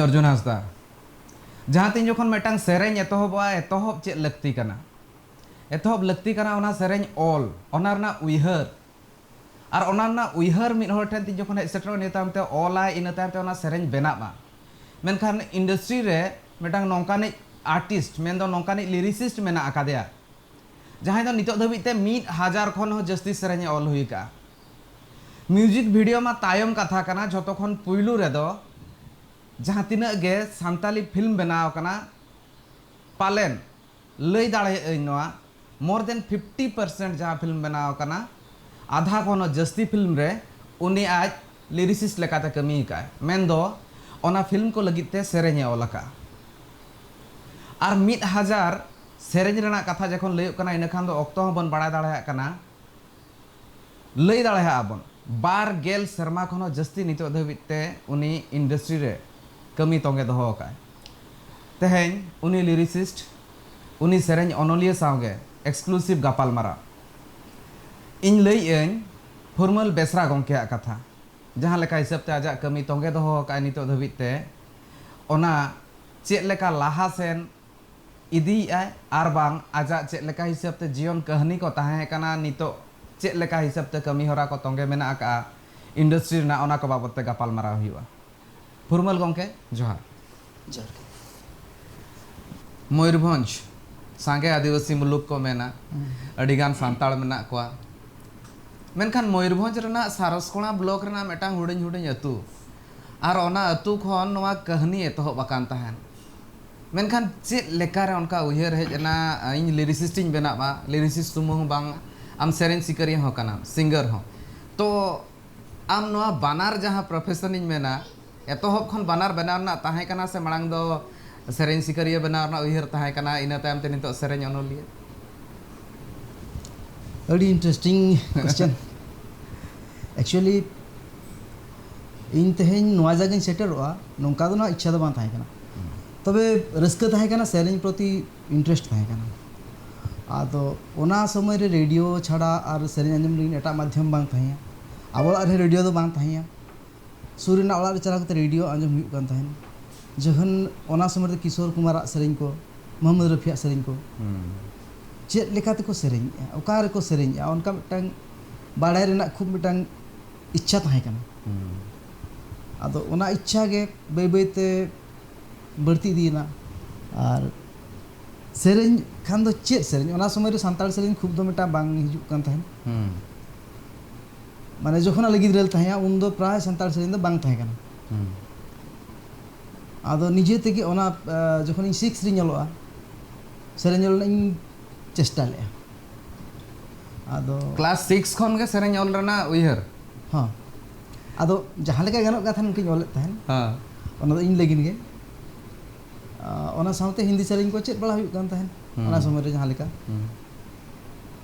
अर्जुन हांसदा जहाँ तीन जोखन मेटांग सेरेंग एतहबा एतहब चेक लगती कना एतहब लगती कना ओना सेरेंग ऑल ओना रना उइहर और ओना रना उइहर मिड हर ठेन तीन जोखन हेज सेटर नेताम ते ऑलाय इन तायम ते ओना सेरेंग बेनाबा मेनखान इंडस्ट्री रे मेटांग नोंकानी आर्टिस्ट मेन दो नोंकानी लिरिसिस्ट मेना आकादेया जहाँ दो नितो धबित ते 1000 खन हो जस्ती सेरेंग ऑल हुई का म्यूजिक वीडियो मा तायम कथा कना जतो खन पुइलु रे दो जहाँ तीना गे सांताली फिल्म बनाव कना पालेन लई दाड़े नोआ मोर देन 50% जहाँ फिल्म बनाव कना आधा खन जस्ती फिल्म रे उनी आज लिरिसिस्ट लेकाते कमी का मेन दो ओना फिल्म को लगिते सेरेंग ऑलका और 1000 सेरेंग रेना कथा जखन लय कना इन खान दो ऑक्तो हबन बड़ा दाड़े कना लय दाड़े आबन 12 शर्मा खन जस्ती नितो धबिते उनी इंडस्ट्री रे कमी तोंगे दहो का तेहें उनी लिरिसिस्ट उनी सेरेंग ओनोलिया सावगे एक्सक्लूसिव गापाल मारा इन लय फुरमल बेसरा गंके कथा जहाँ लेका हिसाब ते आजा कमी तोंगे दहो का नितो धबिते ओना चेक लेका लाहा सेन इदी आय आर बांग आजा चेक लेका हिसाब ते जीवन कहानी को ताहे कना नितो चेक लेका हिसाब ते कमी होरा को तोंगे मेना का इंडस्ट्री ना ओना को बाबत ते गापाल मारा हुआ फुरमल गंके जोहार जोहार मयूरभंज सांगे आदिवासी मुलुक को मेना अडिगान सांताल मेना कोआ मेनखान मयूरभंज रेना सारसकोणा ब्लॉक रेना मेटांग हुडिंग हुडिंग अतु आर ओना अतु खन नोआ कहानी एतहब बाकान ताहेन मेनखान चेक लेकारे उनका उयहर हेजना इन लिरिसिस्टिंग बेनाबा लिरिसिस्ट सुमुंग बांग आम सेरेंज सिकरिया हो कना सिंगर हो तो आम नोआ बानार जहाँ प्रोफेशन इन मेना एतहब खन बानार बनावना ताहे कना से मांग दो सेरेंज सिकरिया बनावना उयहर ताहे कना इन तायम ते नितो सेरेंज ओनोलिया अड़ी इंटरेस्टिंग क्वेश्चन एक्चुअली इन तेहें नोआ जागिन सेटरोआ नोंका दो ना इच्छा दो बां ताहे कना तबे रस्क ताहे कना सेरेंज प्रति इंटरेस्ट ताहे कना आदो ओना समय रे रेडियो छाड़ा और सेरेंज आंजम लिन एटा माध्यम बांग ताहे आबोला रे रेडियो दो बांग ताहे सूर्यना ओला रे चला कते रेडियो आंजम हुई कान ताहे जखन ओना समय रे किशोर कुमार सेरेंज को मोहम्मद रफिया सेरेंज को चेक लेकाते को सेरेंज ओका रे को सेरेंज उनका मिटांग बाड़ाय रेना खूब मिटांग इच्छा ताहे कना आदो ओना इच्छा गे बै बैते बढ़ती दीना और सेरेंज खान दो चेक सेरेंज ओना समय रे सांताल सेरेंज खूब दो मिटा बांग हिजुक कान ताहे माने जखन आले गिद्रेल ताहे उन दो प्राय सांताल सेरेंज दो बांग ताहे कना आदो निजे तेगे ओना जखन 6 रे ñoloa सेरेंज ओल इन चेष्टा ले आदो क्लास 6 खन गे सेरेंज ओल रना उयहर हां आदो जहाँ लेका गानों कथा उनकी ओलेत ताहेन हां ओना दो इन लेगिन गे ओना साउते हिंदी सेरेंज को चेक बड़ा हुई कान ताहेन ओना समय रे जहाँ लेका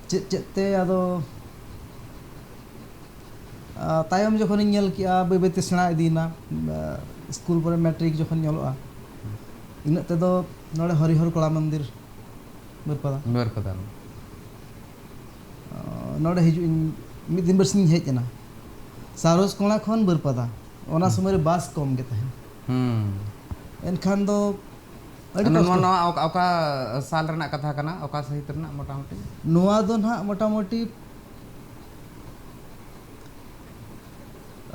चेक चेक ते आदो तायम जखन इन ñel किया बै बै ते सेणा इदीना स्कूल पर मैट्रिक जखन ñoloa इन ते दो नोडे हरिहर कला मंदिर बरपदा नोडे हिजु मिद दिन बरसिन हेजना सारोस कोणा खन बरपदा ओना समय रे बास कम गे ताहेन एनखान दो अडी नो ओका साल रना कथा कना ओका सहित रना मोटामोटी नोआ दो ना मोटामोटी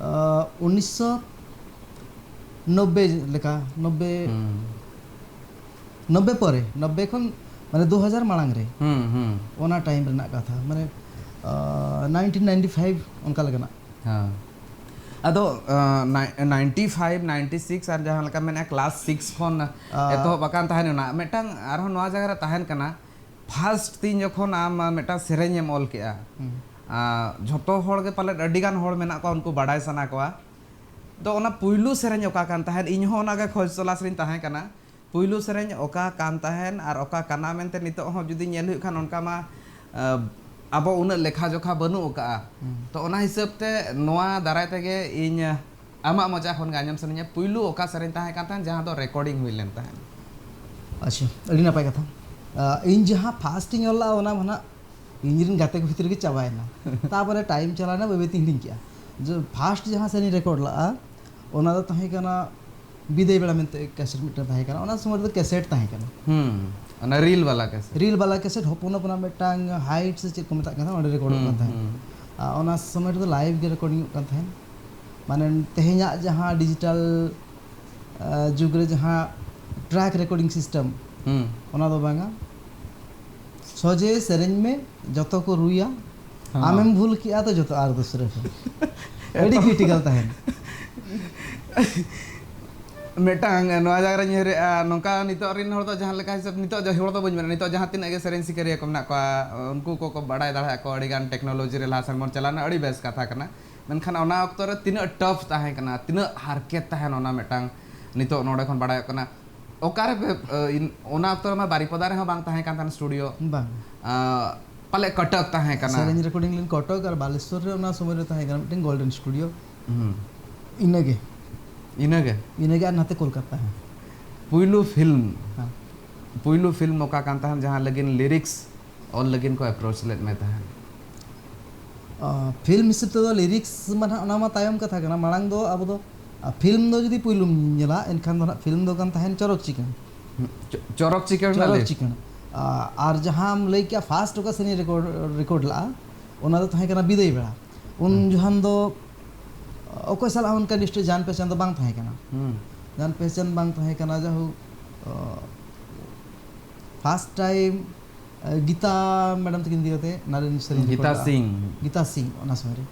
1990 लेका 90 परे 90 खन माने 2000 मांग रे ओना टाइम रेना कथा माने 1995 उनका लगना हां अदो 95 96 और जहां लका मेना क्लास 6 खन एतो बकान ताहेन ना मेटांग आरो नवा जगह रे ताहेन कना फर्स्ट तीन जखन आम मेटा सेरेंज एम ऑल केआ झोटो होड़ गे पाले अडिगान होड़ मेना को उनको बाडाय सना कोआ तो ओना पुइलु सेरेंज ओका कान ताहेन इन हो ओना गे खोज तलाश रिन ताहेन कना पुइलु सेरेंज ओका कान ताहेन और ओका काना मेनते नितो हो जुदी नेल हुई खान उनका मा अब उन लेखा जोखा बनू का तो ओना हिसाब ते नोआ दाराय तेगे इन आमा मजा खन गाजम सनिया पुइलु ओका सेरेंज ताहेन कान ताहेन जहां दो रिकॉर्डिंग हुई लेन ताहेन अच्छा अड़ी नपाय कथा इन जहां फास्ट इन ओला ओना मना इंजिन गाते को भीतर के चाबायना तापरे टाइम चलाना बेबे तीन दिन किया जो फास्ट जहां से रिकॉर्ड ला ओना दो ताहे कना बिदय बेड़ा मेंते कैसेट मिटन ताहे कना ओना समय रे कैसेट ताहे कना अना रील वाला कैसे रील वाला कैसेट हपन हपन मिटांग हाइट से चेक को मेता कना ओंडे रिकॉर्ड kan ताहे ओना समय रे लाइव गे रिकॉर्डिंग kan ताहे माने तेहेኛ जहां डिजिटल जुग रे जहां ट्रैक रिकॉर्डिंग सिस्टम ओना दो बांगा सोजे सेरेंज में जतो को रुया आमेम भूल किया तो जतो आर दूसरे को एडी क्रिटिकल ताहे मेटांग नवा जागरा ñere नोंका नितो रिन हर तो जहां लेका हिसाब नितो जो हर तो बन मेना नितो जहां तिना गे सेरेन सिकरिया को मना को उनको को बड़ाय दाड़ा को अड़ी गान टेक्नोलॉजी रे लासन मन चलाना अड़ी बेस कथा कना मेनखान ओना अक्तो रे तिना टफ ताहे कना तिना हारकेत ताहे ओना मेटांग नितो नोडे खन बड़ाय कना ओकारे ओना अक्तो मा बारीपदा रे बांग ताहे कान स्टूडियो बांग पाले कटक ताहे कना सेरेन रिकॉर्डिंग लिन कटक और बालेश्वर रे ओना समय रे ताहे कना मिटन गोल्डन स्टूडियो इनगे इनगे नाते कोलकाता है पुइलू फिल्म ओका कान ताहन जहां लगिन लिरिक्स और लगिन को अप्रोच लेट में ताहन फिल्म हिसाब तो लिरिक्स माना ओना मा तायम कथा कना मांग दो अब दो फिल्म दो जदी पुइलुम नेला एनखान दो फिल्म दो कान ताहन चरक चिकन और जहां हम लई क्या फास्ट ओका सनी रिकॉर्ड ला ओना दो ताहे कना बिदय बेड़ा उन जहां दो ओको साल उनका लिस्ट जान पहचान तो बांग ताहे कना जान पहचान बांग ताहे कना जाहु फर्स्ट टाइम गीता मैडम तकिन दियोते नारायण सरी गीता सिंह ओना समय रे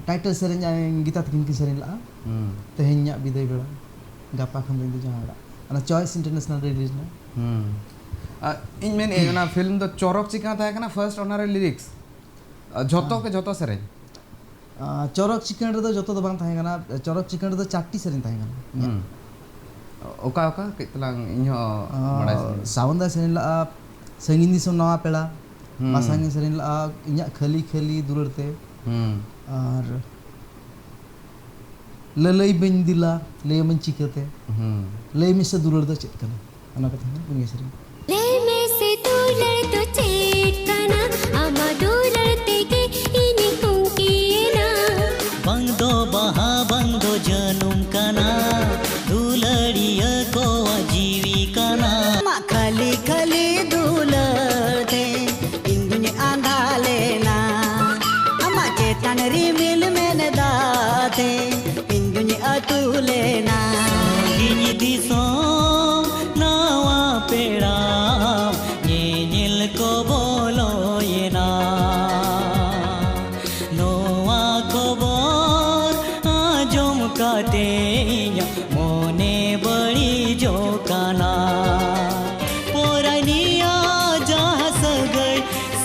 टाइटल सेरेन गीता तकिन की सेरेन ला तेहेnya बिदय बेड़ा गापा खन दिन जहां ana choice international release na इन मेन एना फिल्म दो चोरक चिका ताहे कना फर्स्ट ओना रे लिरिक्स जतो के जतो सेरेन चोरक चिकन रे दो जतो दो बांग ताहे कना चोरक चिकन रे दो 4टी सेरेन ताहे कना ओका कितलांग इन्हो बड़ाय सावंदा सेरेन ला संगीन दिसम नवा पेड़ा मासांगे सेरेन ला इन्या खली खली दुलरते और ललई बन दिला ले मन चिकते ले में से दुलर दो चेक कना ओना कथा पुनिया सेरेन ले में से दुलर दो चेक कना आमा दुलरते के इनी कुंकीना बंदो बहा बंदो जनुम कना दुलड़िया को जीवी कना खली खली दुलरते इंदुनि आंधा लेना अमा चेतन रिमिल में दाते इंदुनि अतु लेना गिनी दिसो नावा पेड़ा ये नील को बोलो ये ना नोआ को बोर आजम काते मोने बड़ी जो काना पोरनिया जहाँ सगई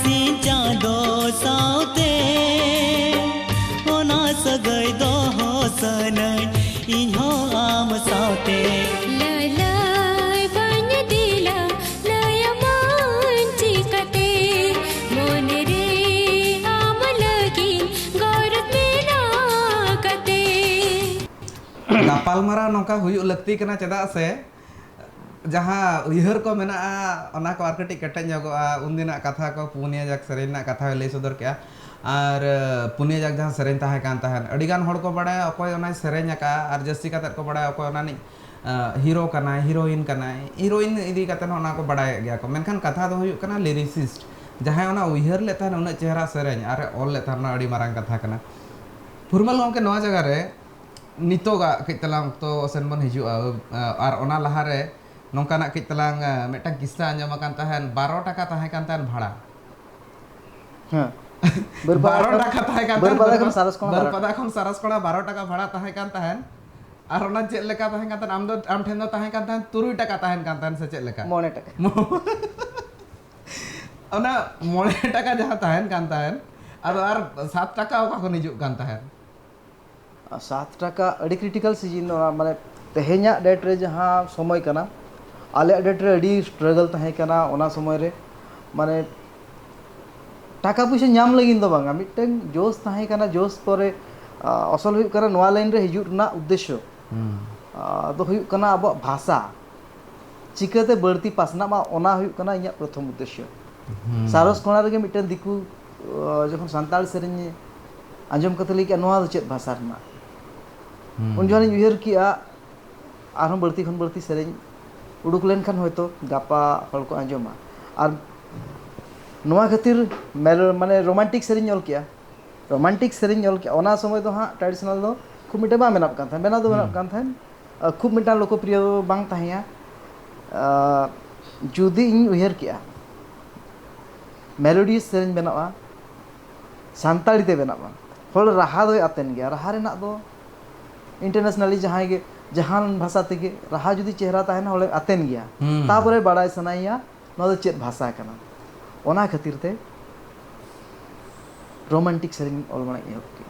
सिंचा दो साउते ओना सगई दो हो सनई इन्हो आम साउते ललय बन दिला लय मन चिकते मोन रे आम लगी गौरत में ना कते गापालमारा नोका हुयु लगती कना चदा से जहां उयहर को मेना ओना को आरकटी कटन जगोआ उनदिना कथा को पुनिया जक सरेना कथा ले सदर के और पुनिया जग जहां सरेन ताहे कान ताहन अडिगान हड़ को बड़ा अकोय ओना सरेन का और जस्ती कतर को बड़ा अकोय ओना नि हीरो कना हीरोइन इदी कतन ओना को बड़ा गया को मेनखान कथा दो हुयु कना लिरिसिस्ट जहां ओना उयहर लेता न उना चेहरा सरेन और ऑल लेता न अडी मारंग कथा कना फुरमल गोंके नवा जगह रे नितोगा कितलांग तो सेन बन हिजु और ओना लहा रे नोंकाना कितलांग मेटा किस्सा अंजम कान ताहन 12 टाका ताहे कान ताहन भाड़ा हां 12 टाका ताहे कान ताहन बरपदा खन सारस कोणा 12 टाका भाड़ा ताहे कान ताहन और ओना चेक लेका ताहे कान ताहन आम ठेन दो ताहे कान ताहन 3 टाका ताहे कान ताहन से चेक लेका 9 टाका ओना 9 टाका जहां ताहन कान ताहन और 7 टाका ओका को हिजु कान ताहन 7 टाका अड़ी क्रिटिकल सीजन माने तेहेኛ डेट रे जहां समय कना आले डेट रे अड़ी स्ट्रगल ताहे कना ओना समय रे माने टाका पैसा नाम लगिन दो बांगा मिटन जोश ताहे कना जोश परे असल हुई कना नवा लाइन रे हिजु ना उद्देश्य दो हुई कना अब भाषा चिकाते बढ़ती पासना मा ओना हुई कना इया प्रथम उद्देश्य सारस कोणा रे मिटन दिकु जखन सांताल सेरेन आंजम कतली के नवा चेत भाषा रना उन जौन उयर किया आरहम बढ़ती खन बढ़ती सेरें उडुक लेन खान होयतो गापा हल को आंजोमा और नोआ खातिर माने रोमांटिक सेरें ऑल किया रोमांटिक सेरें ऑल किया ओना समय तो हाँ ट्रेडिशनल दो खूब मिटे बा मेना कान था मेना दो मेना कान था खूब मिटा लोकप्रिय बांग ताहिया जुदी इन उयर किया मेलोडियस सेरें बनावा सानताड़ी ते बनावा हल राहा दो आतेन गया राहा रेना दो इंटरनेशनली जहाँ के जहाँ भाषा तेगे राहा जुदी चेहरा ताहेना हले आतेन गया तापरे बाड़ाय सनाइया नोदो चेत भाषा कना ओना खातिर ते रोमांटिक सेरें ऑल बना एहब के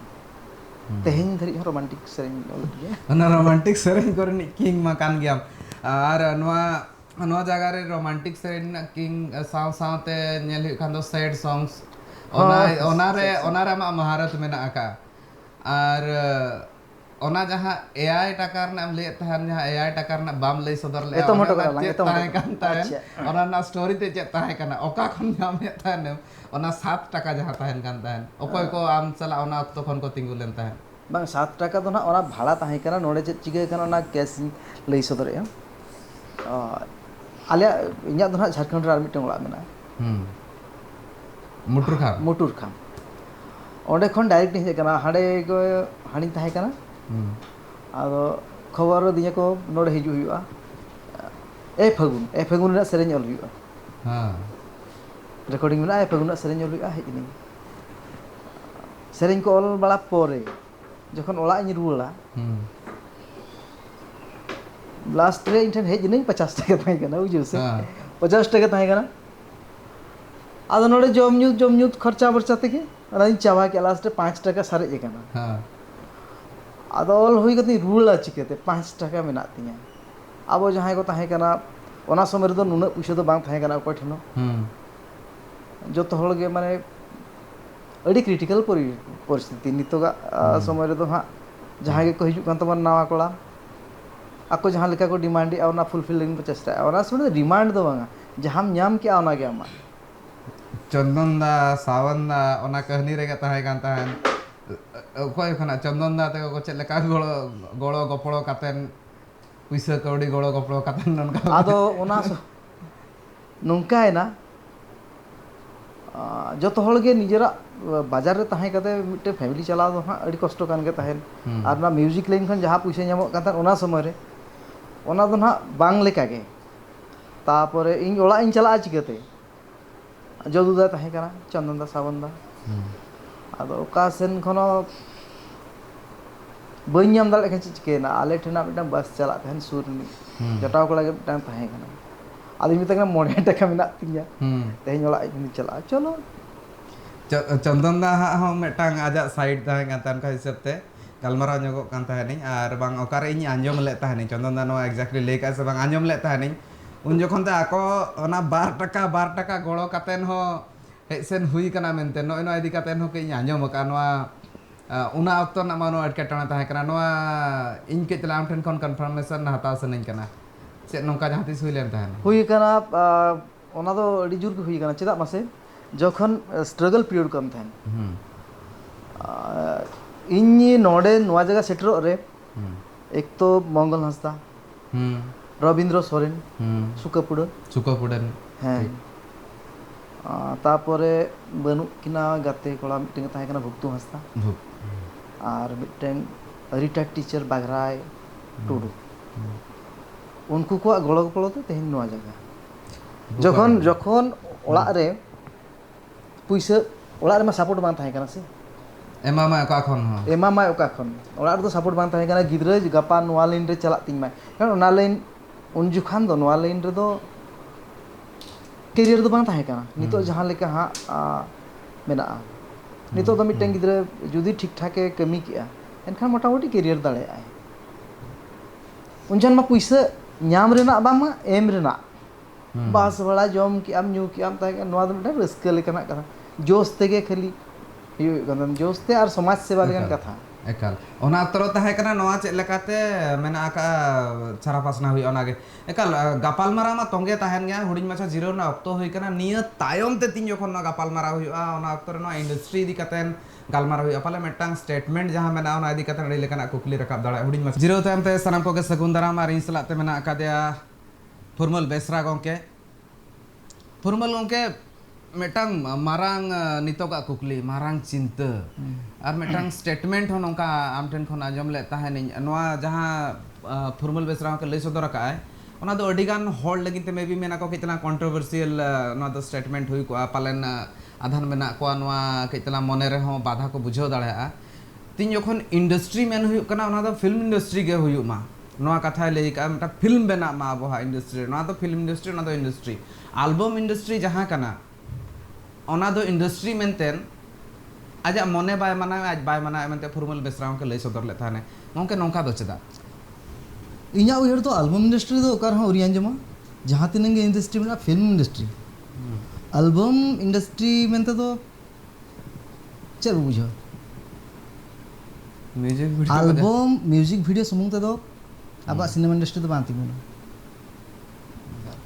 तेहेन धरि रोमांटिक सेरें ऑल के ओना रोमांटिक सेरें कोरनि किंग मा कान गया और नोआ जगह रे रोमांटिक सेरें किंग साव सावते नेल हुई खान दो सैड सॉन्ग्स ओना रे मा महारत मेना आका और ओना जहाँ एआई टाका रना ले तहन जहाँ एआई टाका रना बाम लई सदर ले एतो मोटो करा चेत एतो ताहे कान ताहेन अच्छा ओना ना स्टोरी ते चेत ताहे काना ओका खन नामे ताहेन ओना 7 टाका जहाँ ताहेन कान ताहेन ओकोय को आम चला ओना अक्तो खन को तिंगु लेन ताहेन बांग 7 टाका तो ना ओना भाड़ा ताहे कना नोडे चेत चिके कना ना कैश लई सदर ए आले इन्या तो ना झारखंड रे आर मिटन ओला मेना मुटुर खाम ओंडे खन डायरेक्ट हे कना हाडे को हानी ताहे कना आदो खबर दिया को नोडे हिजु हुआ ए फगुन रे सेरें ऑल हुआ हां रेकॉर्डिंग में ए फगुन रे सेरें ऑल हुआ हेजनी सेरें को ऑल बड़ा पोरे जखन ओला इन रुला लास्ट रे इंटरन हेजनी 50 टाका ताहे कना बुझु से 50 टाका ताहे कना आदो नोडे जम न्यू खर्चा बर्चा तेगे अना चावा के लास्ट रे 5 टाका सारे कना हां आदो ऑल हुई कती रुला चिकेते 5 टाका मेना तिया अब जहाँ को ताहे कना ओना समय रे नुना पैसा तो बांग ताहे कना कोय ठनो जो तो हल गे माने अड़ी क्रिटिकल परिस्थिति नितोगा समय रे हाँ जहाँ के को हिजु कान तमन नावा कोला आको जहाँ लेका को डिमांड आ ओना फुलफिल लेन चेष्टा ओना समय डिमांड दो बांगा जहाँ न्याम के ओना गे आमा चंदन दा सावन दा ओना कहनी रे ताहे कान ताहेन कोई खना चंदन दा ते को चेले का गोड़ो गपड़ो कातेन पैसा कौड़ी गोड़ो गपड़ो कातेन ननका आदो ओना नोंका है ना जो तो हल गे निजरा बाजार रे ताहे कते मिटे फैमिली चलाव दो हाँ अड़ी कष्ट कान गे ताहेन आर ना म्यूजिक लाइन खन जहाँ पैसा नामो कान ओना समय रे ओना दो ना बांग लेका गे तापरे इन ओला इन चला चिकते जदुदा ताहे कना चंदन दा सावन दा आदो ओका सेन खनो बइन नाम दाले खन चिकेना आले ठेना मिटन बस चला तहन सुर जटाव को लगे टाइम ताहे कना आदि मितक 9 टाका मेना तिया तेहन ओला इन चला चलो चंदन दा हा मेटांग आजा साइड ताहे कान का हिसाब ते गलमारा ᱧᱚᱜᱚᱜ ᱠᱟᱱ ᱛᱟᱦᱮᱱᱤᱧ ᱟᱨ ᱵᱟᱝ ᱚᱠᱟᱨᱮ ᱤᱧ ᱟᱸᱡᱚᱢ ᱞᱮᱫ ᱛᱟᱦᱮᱱᱤᱧ ᱪᱚᱱᱫᱚᱱ ᱫᱟ ᱱᱚᱣᱟ ᱮᱠᱡᱮᱠᱴᱞᱤ ᱞᱟᱹᱭ ᱠᱟᱜ ᱥᱮ ᱵᱟᱝ ᱟᱸᱡᱚᱢ ᱞᱮᱫ ᱛᱟᱦᱮᱱᱤᱧ ᱩᱱ ᱡᱚᱠᱷᱚᱱ ᱛᱮ ᱟᱠᱚ ᱚᱱᱟ 2 টাকা ᱜᱚᱲᱚ ᱠᱟᱛᱮᱱ ᱦᱚᱸ ᱦᱮᱡ ᱥᱮᱱ ᱦᱩᱭ ᱠᱟᱱᱟ ᱢᱮᱱᱛᱮ ᱱᱚᱜᱼᱚᱭ ᱱᱚᱣᱟ ᱤᱫᱤ ᱠᱟᱛᱮᱱ ᱦᱚᱸ ᱤᱧ ᱟᱸᱡᱚᱢ ᱟᱠᱟᱫ ᱱᱚᱣᱟ ᱚᱱᱟ ᱚᱠᱛᱚ ᱨᱮᱱᱟᱜ ᱢᱟ ᱱᱚᱣᱟ ᱮᱴᱠᱮᱴᱚᱬᱮ ᱛᱟᱦᱮᱸ ᱠᱟᱱᱟ ᱱᱚᱣᱟ ᱤᱧ ᱠᱟᱹᱡ ᱛᱟᱞᱟ ᱟᱢ ᱴᱷᱮᱱ ᱠᱷᱚᱱ ᱠᱚᱱᱯᱷᱟᱨᱢᱮᱥᱚᱱ ᱦᱟᱛᱟᱣ ᱥᱟᱱᱟᱧ ᱠᱟᱱᱟ ᱪᱮᱫ ᱱᱚᱝᱠᱟ ᱡᱟᱦᱟᱸ ᱛᱤᱥ ᱦᱩᱭ ᱞᱮᱱ ᱛᱟᱦᱮᱱᱟ हुई कना ओना दो अड़ी जुर के हुई कना चेदा मासे जखन स्ट्रगल पीरियड कम थान इन नोडे नोआ जगह सेटर रे एक तो मंगल हंसदा रविंद्र सोरेन सुकापुडन हाँ तापरे बनु किना गाते कोड़ा मिटें ताहे कना भुक्तु हंसदा और मिटें रिटायर्ड टीचर बाघराय टुडू उनको को गड़ो गपड़ो ते तेहन नोआ जगह जखन जखन ओला रे पुइसा ओला रे मा सपोर्ट बांग थाहे कना से एमा मा ओका खन हो एमा मा ओका खन ओला रे तो सपोर्ट बांग थाहे कना गिदरे गपा नोआ लाइन रे चला तिंग मा कारण ओना लाइन उन जुखान दो नोआ लाइन रे दो कैरियर दो बांग थाहे कना नितो जहां लेका हां मेना नितो दो मिटें गिदरे जुदी ठीक ठाक कमी किया एनखान मोटामोटी कैरियर दाड़े आए उनजन मा पुइसा ᱧᱟᱢ ᱨᱮᱱᱟᱜ ᱵᱟᱝᱢᱟ ᱮᱢ ᱨᱮᱱᱟᱜ बास बड़ा जम कि आम ᱧᱩ कि आम ताहे नोआ दो मिटा रस्का लेकना कथा जोश तेगे खाली जोश ते और समाज सेवा लेकन कथा एकाल ओना अक्तर ताहे कना नोआ चेक लेकाते मेना आका छारा पासना हुई ओनागे एकाल गापाल मारा मा तोंगे ताहेन गया हुडिंग माछा जीरो ना ऑक्तो हुई कना निया तायम ते तीन जोखन ना गापाल मारा हुई ओना अक्तर ना इंडस्ट्री दी कतेन गालमारा हुई पाले मेटांग स्टेटमेंट जहां मेना ओना इदी कतेन अड़ी लेकाना कुकली रकाब दाड़ा हुडिंग माछा जीरो तायम ते सनाम कोगे सगुंदरा मा रिन सलाते मेना आकादिया फुरमल बेसरा गोंके फुरमल गोंके मेटांग मारांग नितोगा कुकली मारांग चिंता और मेटांग स्टेटमेंट हो नोंका आम ठेन खन आजम ले ताहेनि नोआ जहां फुरमल बेसरा के लई सदर का ओना दो अडिगान होड़ लगी ते मे बी मेना को कितना कंट्रोवर्शियल नोआ दो स्टेटमेंट हुई को पालन आधान मेना को नोआ कितना मने रे हो बाधा को बुझाव दाड़ा तीन जखन इंडस्ट्री मेन हुई कना ओना दो फिल्म इंडस्ट्री के हुई मा नोआ कथा लई का मेटा फिल्म बेना मा बहा इंडस्ट्री नोआ दो फिल्म इंडस्ट्री नोआ दो इंडस्ट्री एल्बम इंडस्ट्री जहां कना ओना दो इंडस्ट्री मेंटेन आजा मने बाय मना आज बाय मना मेंते फुरमल बेसरा के लई सदर ले थाने गंके नोंका दो चेदा इन्या उयर तो एल्बम इंडस्ट्री दो ओकार हो रियान जमा जहां तिनंग गे इंडस्ट्री में फिल्म इंडस्ट्री एल्बम इंडस्ट्री मेंते तो चल बुझो music video album music video सुमुंग ते दो अब सिनेमा इंडस्ट्री तो बांती में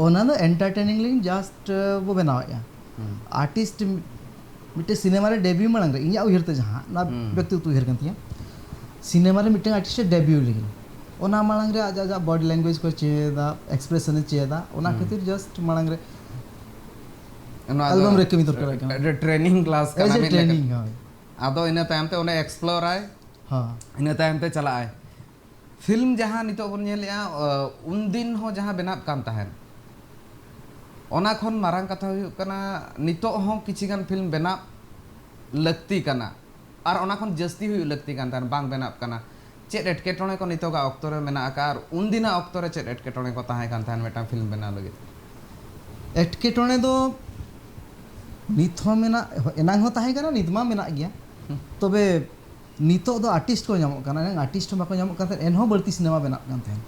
ओना दो एंटरटेनिंग लिंग जस्ट वो बनाया आर्टिस्ट मिटे सिनेमा रे डेब्यू मांग रे इन्या उयर ते जहां ना व्यक्ति तो उयर कंतिया सिनेमा रे मिटे आर्टिस्ट डेब्यू लिगिन ओना मांग रे आजा बॉडी लैंग्वेज को चेदा एक्सप्रेशन चेदा ओना खातिर जस्ट मांग रे एल्बम रे कमी दरकार का ट्रेनिंग क्लास का एज ट्रेनिंग है आदो इना टाइम ते ओने एक्सप्लोर आए हां इना टाइम ते चला आए फिल्म जहां नितो बन नेलिया उन दिन हो जहां बेनाब कान ताहेन ओना खन मारांग कथा हुई कना नितो हो किछि गान फिल्म बेना लगती कना और ओना खन जस्ती हुई लगती कान तान बांग बेनाब कना चेत एटकेटोणे को नितो गा ऑक्टोरे मेना आकार उन दिना ऑक्टोरे चेत एटकेटोणे को ताहे कान तान मेटा फिल्म बेना लगे एटकेटोणे दो नित हो मेना एनांग हो ताहे कना नितमा मेना गया तबे नितो दो आर्टिस्ट को नामो कना आर्टिस्ट बाको नामो काते एनहो बळती सिनेमा बेना कान ताहे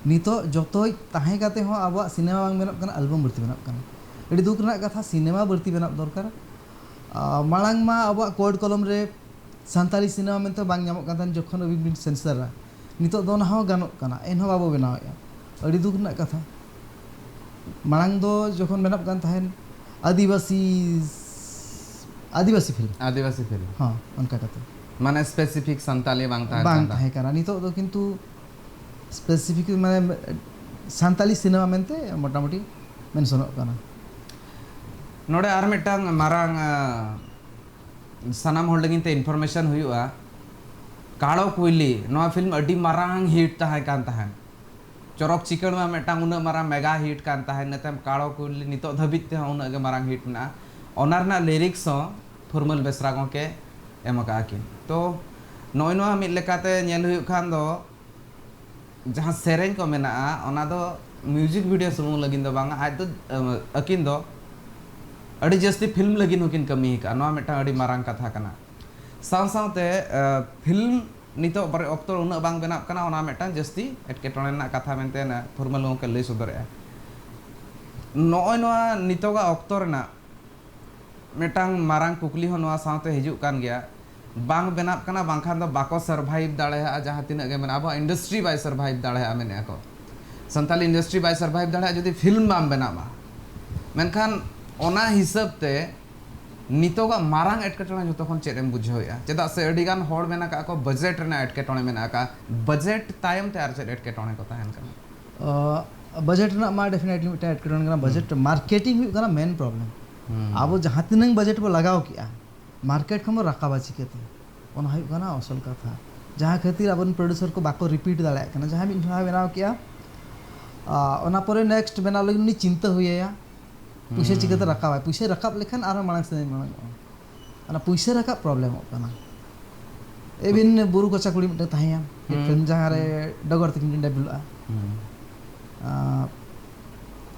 नितो जतोय ताहे काते हो अब सिनेमा बांग बेना कना एल्बम बळती बेना कना एडी दुख रना कथा सिनेमा बळती बेना दरकार मालांग मा अब कोड कलम रे सांताली सिनेमा में तो बांग नामो कान तान जखन अबिन सेंसर नितो दो ना हो गानो कना एनहो बाबो बेनाया एडी दुख रना कथा मालांग दो जखन बेना कान ताहेन आदिवासी फिल्म हाँ उनका कथा माने स्पेसिफिक संताली बांग ताहे कना नितो दो किंतु स्पेसिफिक माने सांताली सिनेमा मेनते मोटामुटी मेंशन कना नोडे आर मिटांग मारांग सनाम होड़ लगिन ते इन्फॉर्मेशन हुआ काड़ो कुइली नोआ फिल्म अडी मारांग हिट ताहे कान ताहेन चोरक चिकन में मिटांग उना मारांग मेगा हिट कान ताहेन नतेम काड़ो कुइली नितो धबित ते उना गे मारांग हिट ना ओनारना लिरिक्स हो फुरमल बेसरा गोके एमका किन तो नोय नोआ मिट लेकाते नेल हुई खान दो जहां सेरेंज को मेना ओना दो म्यूजिक वीडियो सुमुंग लगिन दो बांगा आज तो अकिन दो अड़ी जस्ती फिल्म लगिन होकिन कमी का नोआ मेटा अड़ी मारांग कथा कना साव सावते फिल्म नितो बारे ऑक्टो उना बांग बेना कना ओना मेटा जस्ती एटकेटोणे ना कथा मेनते ना फॉर्मल के लई सदरे नोय नोआ नितोगा ऑक्टो रेना मेटांग मारांग कुकली हो नोआ सावते हिजुक कान गया बांग बेनाब कना बांखान दो बाको सर्वाइव दाड़े जहां तिना गे मेना अब इंडस्ट्री बाय सर्वाइव दाड़े मेने को संताली इंडस्ट्री बाय सर्वाइव दाड़े जदि फिल्म बाम बेनाबा मेनखान ओना हिसाब ते नितोगा मारांग एटकेटोणे जतो खन चेदम बुझावया चेदा से अडिगान होड़ मेना का को बजट रेना एटकेटोणे मेना का बजट तायम ते आर चेद एटकेटोणे को ताहन कना बजट ना मा डेफिनेटली मिटा एटकेटोणे कना बजट मार्केटिंग हुई कना मेन प्रॉब्लम अब जहां तिनंग बजट बो लगाव किया मार्केट खम राकाबा चिकेते ओना हुई कना असल कथा जहां खातिर अपन प्रोड्यूसर को बाको रिपीट दाड़ा कना जहां बिन बनाव किया ओना परे नेक्स्ट बना लगी नि चिंता हुईया पैसा चिकते राकाबा पैसा राकाब लेखान आरो मांग से मांग ana पैसा राकाब प्रॉब्लम हो कना एबिन बुरु कोचा कुड़ी मिटे ताहिया फिल्म जहां रे डगर तकिन डेब्युला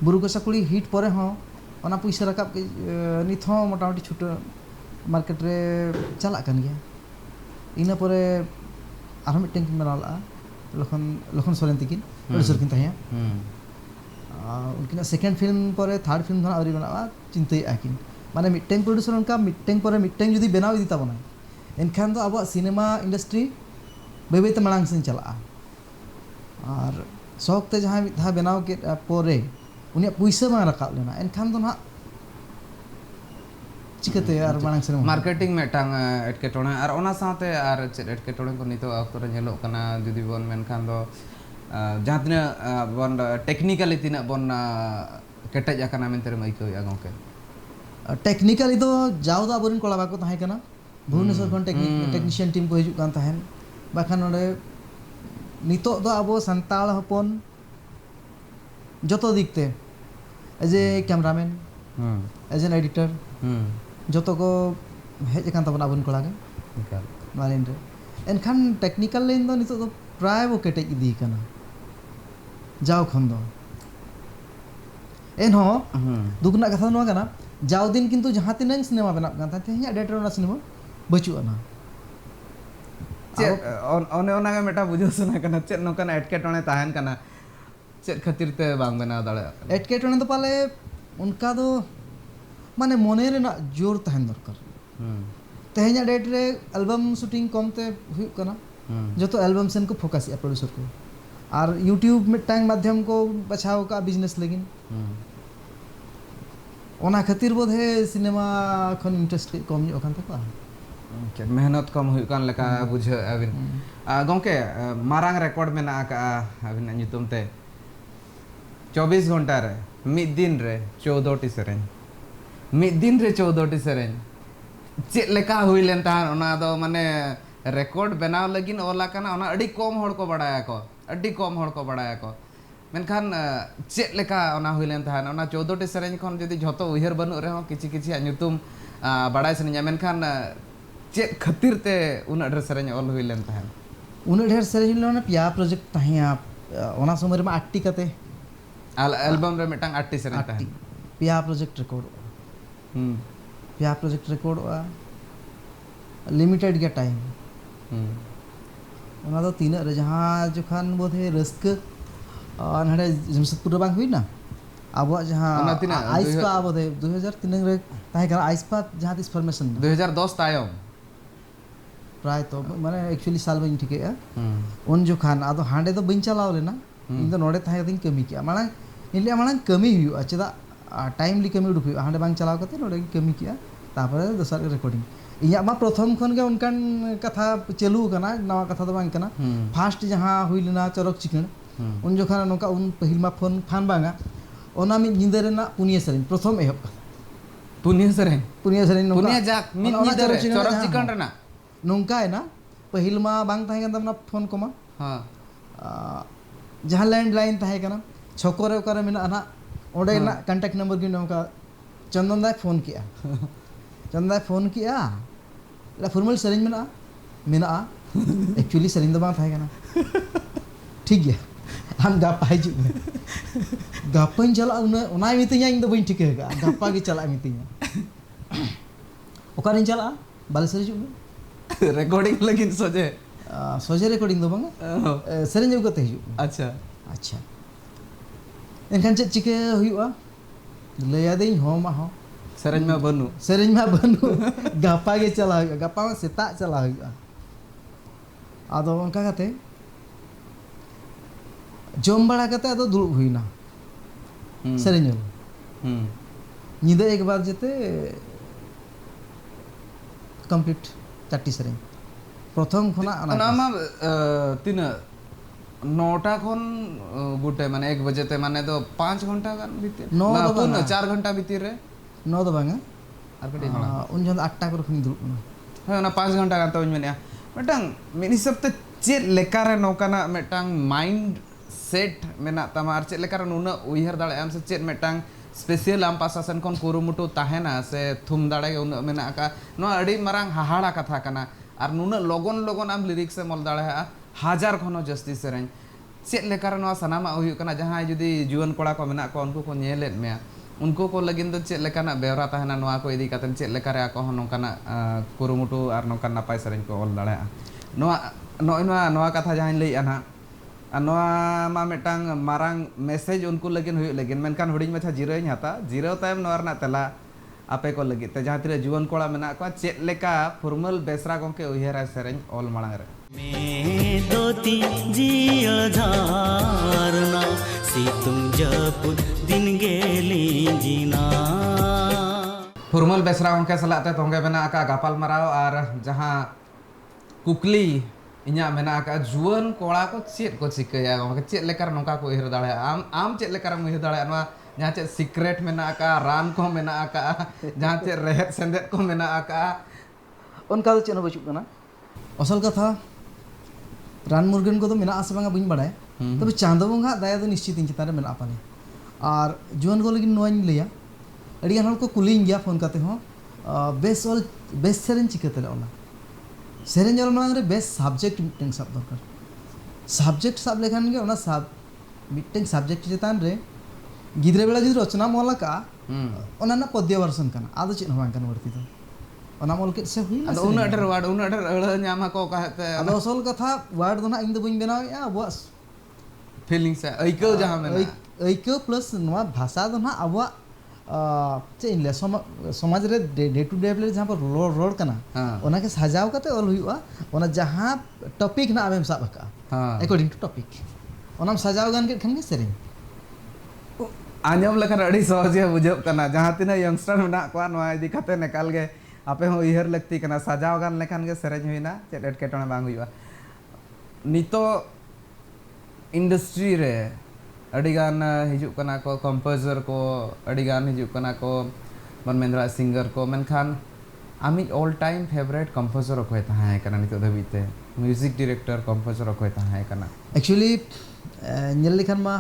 बुरु कोचा कुड़ी हिट परे हो ओना पैसा राकाब के निथ हो मोटामुटी छोटो मार्केट रे चला कन गया इना परे आरो मिटें किन बनाला लखन सोरेन तकिन प्रोड्यूसर किन ताहिया उनकिन सेकेंड फिल्म परे थर्ड फिल्म धना आवरी बनावा चिंताय आकिन माने मिटें प्रोड्यूसर उनका मिटें परे मिटें जदी बनाव इदी ताबना एनखान दो अब सिनेमा इंडस्ट्री बै बैते मांग से चला और शौकते जहाँ मिद धा बनाव के पोरे उनिया पुइसा मा रकाब लेना एनखान दो ना चिकते और मांग से मार्केटिंग मेटांग एटकेटोणे और ओना साथे और चेत एटकेटोणे को नितो अक्तो रे नेलो कना जुदी बोन मेनखान दो जहाँ तिना बोन टेक्निकली तिना बोन केटेज आकना मेनते माइको या गंके टेक्निकली तो जाओ दो आबोरिन कोला बाको ताहे कना भुवनेश्वर खन टेक्नीशियन टीम को हिजुक कान ताहेन बाखान ओडे नितो दो आबो संताल हपन जतो दिखते as a cameraman as an editor जतो को हेज कान तबन आबोन कोला के मालिन रे एनखान टेक्निकल लाइन दो नितो दो प्राय वो केटेज इदी कना जाओ खन दो एन हो दुगना कथा नो कना जाओ दिन किंतु जहाँ तीन सिनेमा बना कान ता तेहिया डेटर ओना सिनेमा बचुआ ना ओने ओना के मेटा बुझो सुना कना चेत नोकन एटकेटोणे ताहेन कना चेत खातिर ते बांग बना दाड़े एटकेटोणे तो पाले उनका दो माने मोने रेना जोर ताहेन दरकार तेहिया डेट रे एल्बम शूटिंग कमते हुई कना जो तो एल्बम सेन को फोकस या प्रोड्यूसर को और यूट्यूब में टाइम माध्यम को बचाव का बिजनेस लेकिन ओना खातिर बोधे सिनेमा खन इंटरेस्ट कम ᱧᱚᱜ ᱠᱟᱱ ᱛᱟᱠᱚᱣᱟ मेहनत कम हुई कान लेका बुझे अबिन गंके मारांग रिकॉर्ड में ना का अबिन ᱧᱩᱛᱩᱢ ते 24 घंटा रे मिद दिन रे 14 टी सेरेन मिद दिन रे 14 टी सेरेन चेत लेका हुई लेन तान ओना दो माने रिकॉर्ड बनाव लगिन ओला कना ओना अडी कम हड़ को बडाया को अडी कम हड़ को बडाया को मेनखान चेत लेका ओना हुई लेन तान ओना 14 टी सेरेन खन जदी झतो उहर बनु रे हो किछि किछि ᱧᱩᱛᱩᱢ बडाय सनिया मेनखान चेत खातिर ते उन ढेर सेरेन ऑल हुई लेन तान उन ढेर सेरेन लोना पिया प्रोजेक्ट ताहिया ओना समय में 8 कते एल्बम रे मिटांग 8 सेरेन तान पिया प्रोजेक्ट रिकॉर्ड पिया प्रोजेक्ट रिकॉर्ड लिमिटेड के टाइम ओना दो तीन रे जहां जोखान बोधे रस्क नडे जमशेदपुर बांग हुई ना अब जहां आइसपा बोधे 2003 रे ताहे का आइसपा जहां दिस फॉर्मेशन 2010 तायम प्राय तो माने एक्चुअली साल बइन ठीक है उन जो खान आदो हांडे तो बइन चलाव लेना इन तो नोडे ताहे दिन कमी किया माना इनले माना कमी हुई अचदा टाइमली कमी उडुक हुई हांडे बांग चलाव कते नोडे कमी किया तापर दोसर रिकॉर्डिंग इया मा प्रथम खन के उनकन कथा चलू कना नवा कथा तो बांग कना फास्ट जहां हुई लेना चरक चिकन उन जो खान नोका उन पहिल मा फोन फान बांगा ओना मी निंदे रेना पुनिया सरिन प्रथम एहब पुनिया सरेन नोका पुनिया जाक मी निंदे रे चरक चिकन रेना नोंका है ना पहिल मा बांग ताहे गन तमना फोन कोमा हां जहां लैंडलाइन ताहे कना छकोरे ओकरे मेना ना ओडे ना कांटेक्ट नंबर की नोका चंदन दाय फोन किया चंदन दाय फोन किया ला फॉर्मल सरिन मेना एक्चुअली सरिन दो बांग ताहे कना ठीक है हम गापा हिजु गापाइन चला उना मितिया इन दो बइन ठीक है गापा के चला मितिया ओकरिन चला बालेसर हिजु रिकॉर्डिंग लगिन सोजे सोजे रिकॉर्डिंग दो बांग सरिन जो कते हिजु अच्छा अच्छा एनखान चे चिके हुआ लया देई हो मा हो सरिन में बनु गापा के चला गापा में सेता चला हुआ आदो उनका कते जम बड़ा कते आदो दुड़ हुईना सरिन निदे एक बार जेते कंप्लीट 4 सरिन प्रथम खना ना मा तीन 9टा खन गुटे माने 1 बजे ते माने तो 5 घंटा गान भीतर 4 घंटा भीतर रे 9 दो बांगा आर कटी होना उन जन 8टा कर खनि दुड़ है ना 5 घंटा गान तो मेनिया मेटांग मिनी सब ते चेत लेकारे नोकाना मेटांग माइंड सेट मेना तमार चेत लेकारे नुना उइहर दाड़े आम से चेत मेटांग स्पेशल आम पासासन कोन कुरुमुटु ताहेना से थुम दाड़े उन मेना का नो अडी मारांग हाहाड़ा कथा कना और नुना लगन आम लिरिक्स से मल दाड़े हजार खनो जस्ती सेरेन चेत लेकारे नो सनामा हुई कना जहां जुदी जुवन कोड़ा को मेना को उनको को नेलेत मे उनको को लगिन तो चेत लेकाना बेवरा ताहेना नोआ को इदी कातन चेत लेकारे आको हो नोकाना कुरुमुटु और नोकान नापाय सेरेन को ऑल दाड़े नोआ कथा जहां लई आना नोआ मा मेटांग मारांग मैसेज उनको लगिन हुई लगिन मेनकान हुडिंग मछा जीरो हता जीरो तायम नोआ रना तला आपे को लगी ते जहाँ तीन जुआन कोड़ा मेना को चेक लेका फॉर्मल बेसरा गोंके उयहरा सेरेन ऑल मांग रे मैं दोती जिया झारना सितुंग जपुद दिन गेली जीना फॉर्मल बेसरा गोंके सलाते तोंगे मेना का गापाल मराव और जहाँ कुकली इन्या मेना का जुआन कोड़ा को चेक को चिकया गोंके चेक लेकर नोका को उयहर दाड़े आम चेक लेकर उयहर दाड़े नवा जहाँ चे सीक्रेट मेना का रान को मेना का जहाँ चे रेहत सेंदेत को मेना का उनका तो चेन बचुक कना असल कथा रान मुर्गन को तो मेना आसे बांगा बइन बाड़ाय तबे चांदो बंगा दाया तो निश्चित इन चितारे मेना पाले और जुआन को लगिन नोइन लिया अड़ी गान को कुलिंग गया फोन काते हो बेस सेरेन चिकते ओला सेरेन जल मांग रे बेस सब्जेक्ट मिटिंग सब दरकार सब्जेक्ट सब लेखान गे ओना सब मिटिंग सब्जेक्ट चितान रे गिद्रे बेला जुदी रचना मोला का ओना ना पद्य वर्षन कना आदो चेन हवां कन वर्ती तो ओना मोल के से हुई अदो उना डर वाड उना डर अड़ ᱧᱟᱢᱟ को कहते आदो असल कथा वार्ड दो ना इन दो बइन बनाव या अबो फीलिंग से अइको जहां में अइको प्लस नवा भाषा दो ना अबो चे इनले समाज रे डे टू डे जहां पर रोड कना ओना के सजाव कते ऑल हुआ ओना जहां टॉपिक ना आबेम साब का अकॉर्डिंग टू टॉपिक ओनाम सजाव गान के खन के सेरेन आंजम लेखान अड़ी सहजे बुझब कना जहाँ तीन यंगस्टर मेना को नवा इदी कते नेकाल गे आपे हो उयहर लगती कना सजाव गान लेखान गे सेरेज हुइना चेत एटकेटोने बांग हुइबा नितो इंडस्ट्री रे अड़ी गान हिजुक कना को कंपोजर को अड़ी गान हिजुक कना को मन मेंद्रा सिंगर को मेनखान आमी ऑल टाइम फेवरेट कंपोजर को ताहाय कना नितो धबिते म्यूजिक डायरेक्टर कंपोजर को ताहाय कना एक्चुअली नेल लेखान मा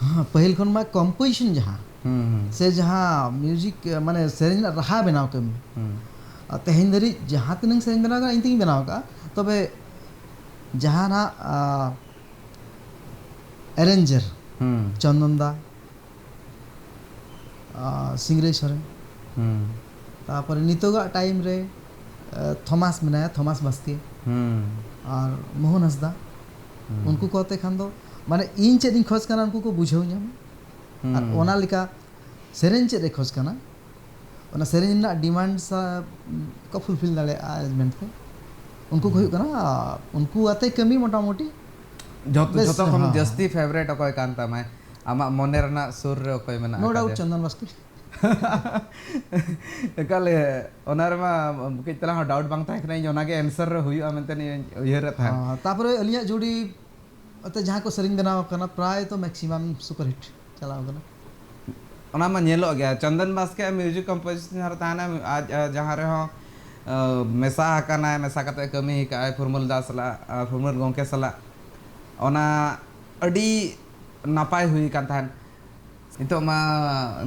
हाँ पहल खन मा कंपोजिशन जहाँ से जहाँ म्यूजिक माने सेरेन रहा बनाव कमी तेहन धरी जहाँ तीन सेरेन बनाव का इन तीन बनाव का तबे जहाँ ना अरेंजर चंदनदा सिंगरे सोरेन तापर नितोगा टाइम रे थॉमस मेनाया थॉमस बास्के और मोहन हंसदा उनको कहते खान दो माने इन चेद इन खोज कना उनको को बुझाव ᱧᱟᱢ और ओना लिका सेरेन चेद रे खोज कना ओना सेरेन ना डिमांड सा को फुलफिल दाले अरेंजमेंट को उनको को कना उनको आते कमी मोटा मोटी जतो खन जस्ती फेवरेट अकोय कांता मैं आमा मने रना सुर रे अकोय मेना नो डाउट चंदन बास्के एकाले ओनार मा कितला डाउट बांग थाय कना ओना के आंसर रे हुई आमेते नि उयहर था तापर अलिया जोड़ी अते जहाँ को सेरेन बनाव कना प्राय तो मैक्सिमम सुपर हिट चलाव कना ओना मा नेलो गया चंदन बास्के म्यूजिक कंपोजिशन हर ताना आज जहाँ रे हो मेसा कना मेसा कते कमी का फॉर्मल दासला फॉर्मल गोंके सला ओना अडी नापाय हुई कान थान नितो मा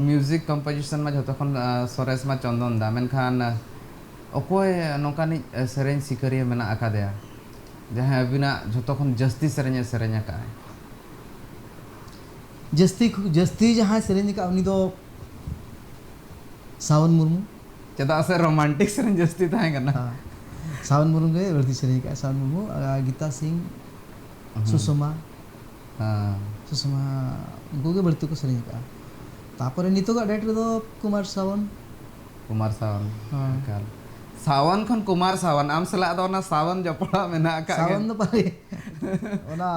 म्यूजिक कंपोजिशन मा जतो खन सोरेस मा चंदन दा मेनखान अकोय नोकानी सेरेन सिकरिया मेना आकादेया जहाँ अबिना जतो खन जस्ती सेरेन का जस्ती जहाँ सेरेन का उनी दो सावन मुर्मू चदा से रोमांटिक सेरेन जस्ती थाय कना सावन मुर्मू के वर्ती सेरेन का सावन मुर्मू गीता सिंह सुषमा उनको के बढ़ती को सेरेन का तापर नितो का डायरेक्टर दो कुमार सावन काल सावन खन कुमार सावन आम सला दो ना सावन जपड़ा मेना का सावन दो पाले ओना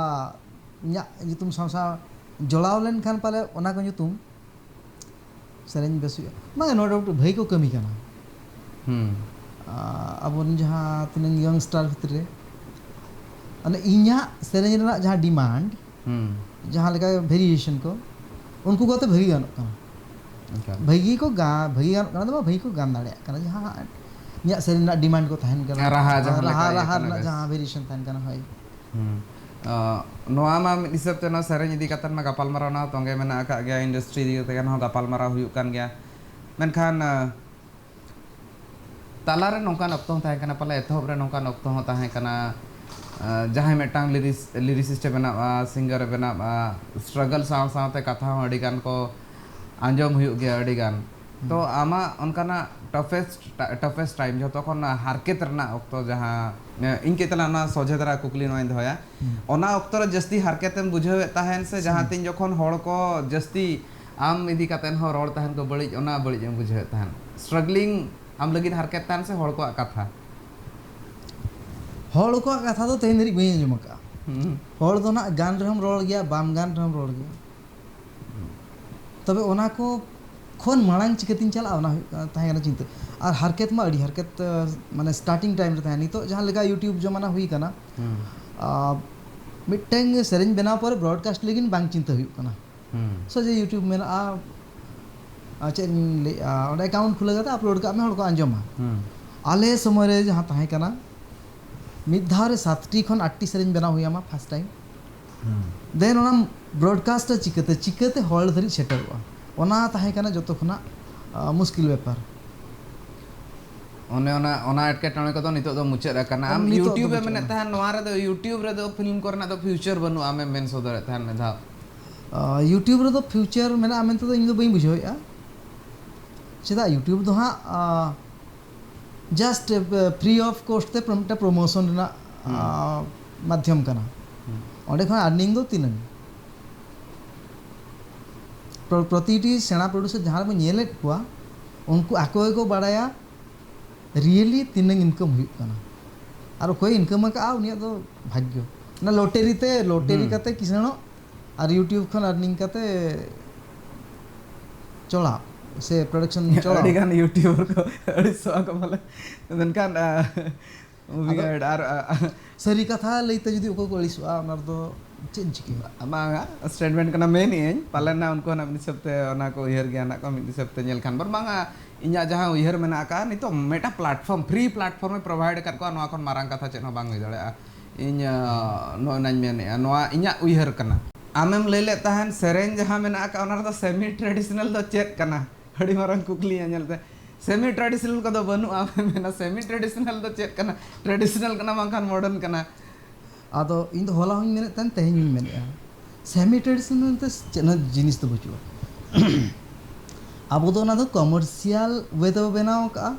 nya nyutum sama जोड़ाव लेन खान पाले ओना को nyutum सेरेन बेस माने नो डाउट भाई को कमी कना अब जहाँ तीन यंगस्टार भितर रे अने इन्या सेरेन रेना जहाँ डिमांड जहाँ लेका वेरिएशन को उनको कहते भगी गानों कना भगी को गान कना तो भगी को गान दाड़े कना जहाँ nya सेरेन डिमांड को तहन कना रहा जहाँ वेरिएशन तहन कना है नोआ मा हिसाब ते ना सेरेन इदी कतन मा गपाल माराव ना तोंगे मेना का गया इंडस्ट्री दी ते ना गपाल माराव हुयु कान गया मेनखान तालारे नोकान अक्तो ताहे कना पाले एथोब रे नोकान अक्तो हो ताहे कना जहाँ मेटांग लिरिसिस्ट बना सिंगर बना स्ट्रगल साव सावते कथा हो अडी गान को आंजम हुयु गया अडी गान तो आमा उनकाना टफेस्ट टाइम जो तखन हारकेत रना अक्तो जहाँ इनके तला ना सोझे दरा कुकली नोइन धोया ओना अक्तो रे जस्ती हारकेतेम बुझावे ताहेन से जहाँ तीन जखन हड़ को जस्ती आम इदी कातेन हो रोड तहन को बड़ी ओना बड़ी एम बुझे तहन स्ट्रगलिंग आम लगिन हारकेत तहन से होड़ को कथा हॉल को कथा तो तेन धरी बई अंजम का हॉल तो ना गान रहम रोल गया बाम गान रहम रोल गया तबे ओना को खोन मांग चिकतिन चला ओना ताहे ना चिंता और हारकेत मा अड़ी हारकेत माने स्टार्टिंग टाइम रे ताहे नी तो जहां लगा यूट्यूब जमाना हुई कना मिटेंग सेरेंज बनाव पर ब्रॉडकास्ट लेकिन बांग चिंता हुई कना सो जे यूट्यूब में चे ओंडे अकाउंट खुले गता अपलोड का में हड़ को अंजमा आले समय रे जहां ताहे कना मिद धाव रे 7टी खन 8टी सेरेंज बनाव हुई आमा फर्स्ट टाइम देन ओना ब्रॉडकास्ट चिकते हॉल धरी सेटरवा ओना ताहे कना जतो खना मुश्किल व्यापार ओना एटकेटणे को नितो दो मुचे रकना आम यूट्यूब में मेने तहन नोआ रे दो यूट्यूब रे दो फिल्म करना दो फ्यूचर बनु आमे मेन सोदर तहन में धा यूट्यूब रे दो फ्यूचर मेना आमेन तो इन दो बई बुझोया चेदा यूट्यूब दो हा जस्ट फ्री ऑफ कॉस्ट ते प्रमोशन ना माध्यम कना ओंडे खन अर्निंग दो तीनन प्रतिटी सेना प्रोड्यूसर जहां में नेलेट कुआ उनको आको को बाड़ाया रियली तीनंग इनकम हुई कना और कोई इनकम का उनिया तो भाग्य ना लोटेरी कते किसनो और यूट्यूब खन अर्निंग कते चला से प्रोडक्शन चला अड़ी गान यूट्यूबर को अड़ी सो को भले देनकान मूवी और सरी कथा लईते जदी ओको को अड़िसवा ओनार दो चेंज चिकी बांगा स्टेटमेंट कना मेन इन पालन ना उनको ना मिसबते ओना को उहर गया ना को मिसबते नेल खान बर बांगा इन्या जहां उहर मेना का नितो मेटा प्लेटफॉर्म फ्री प्लेटफॉर्म में प्रोवाइड कर को नोआ खन मारंग कथा चेन बांग हुई दड़े इन नो नाñ मेने नोआ इन्या उहर कना आमेम लेले तहन सेरेंज जहां मेना का ओना दो सेमी ट्रेडिशनल दो चेक कना हड़ी मारंग कुकली नेलते सेमी ट्रेडिशनल को दो बनु आमे मेना सेमी ट्रेडिशनल दो चेक कना ट्रेडिशनल कना बांखान मॉडर्न कना आदो इन दो होला हुई मेने तन तेहन मेने सेमी ट्रेडिशनल ते चेना जिनिस तो बचुआ अब तो ना तो कमर्शियल वे तो बनाओ का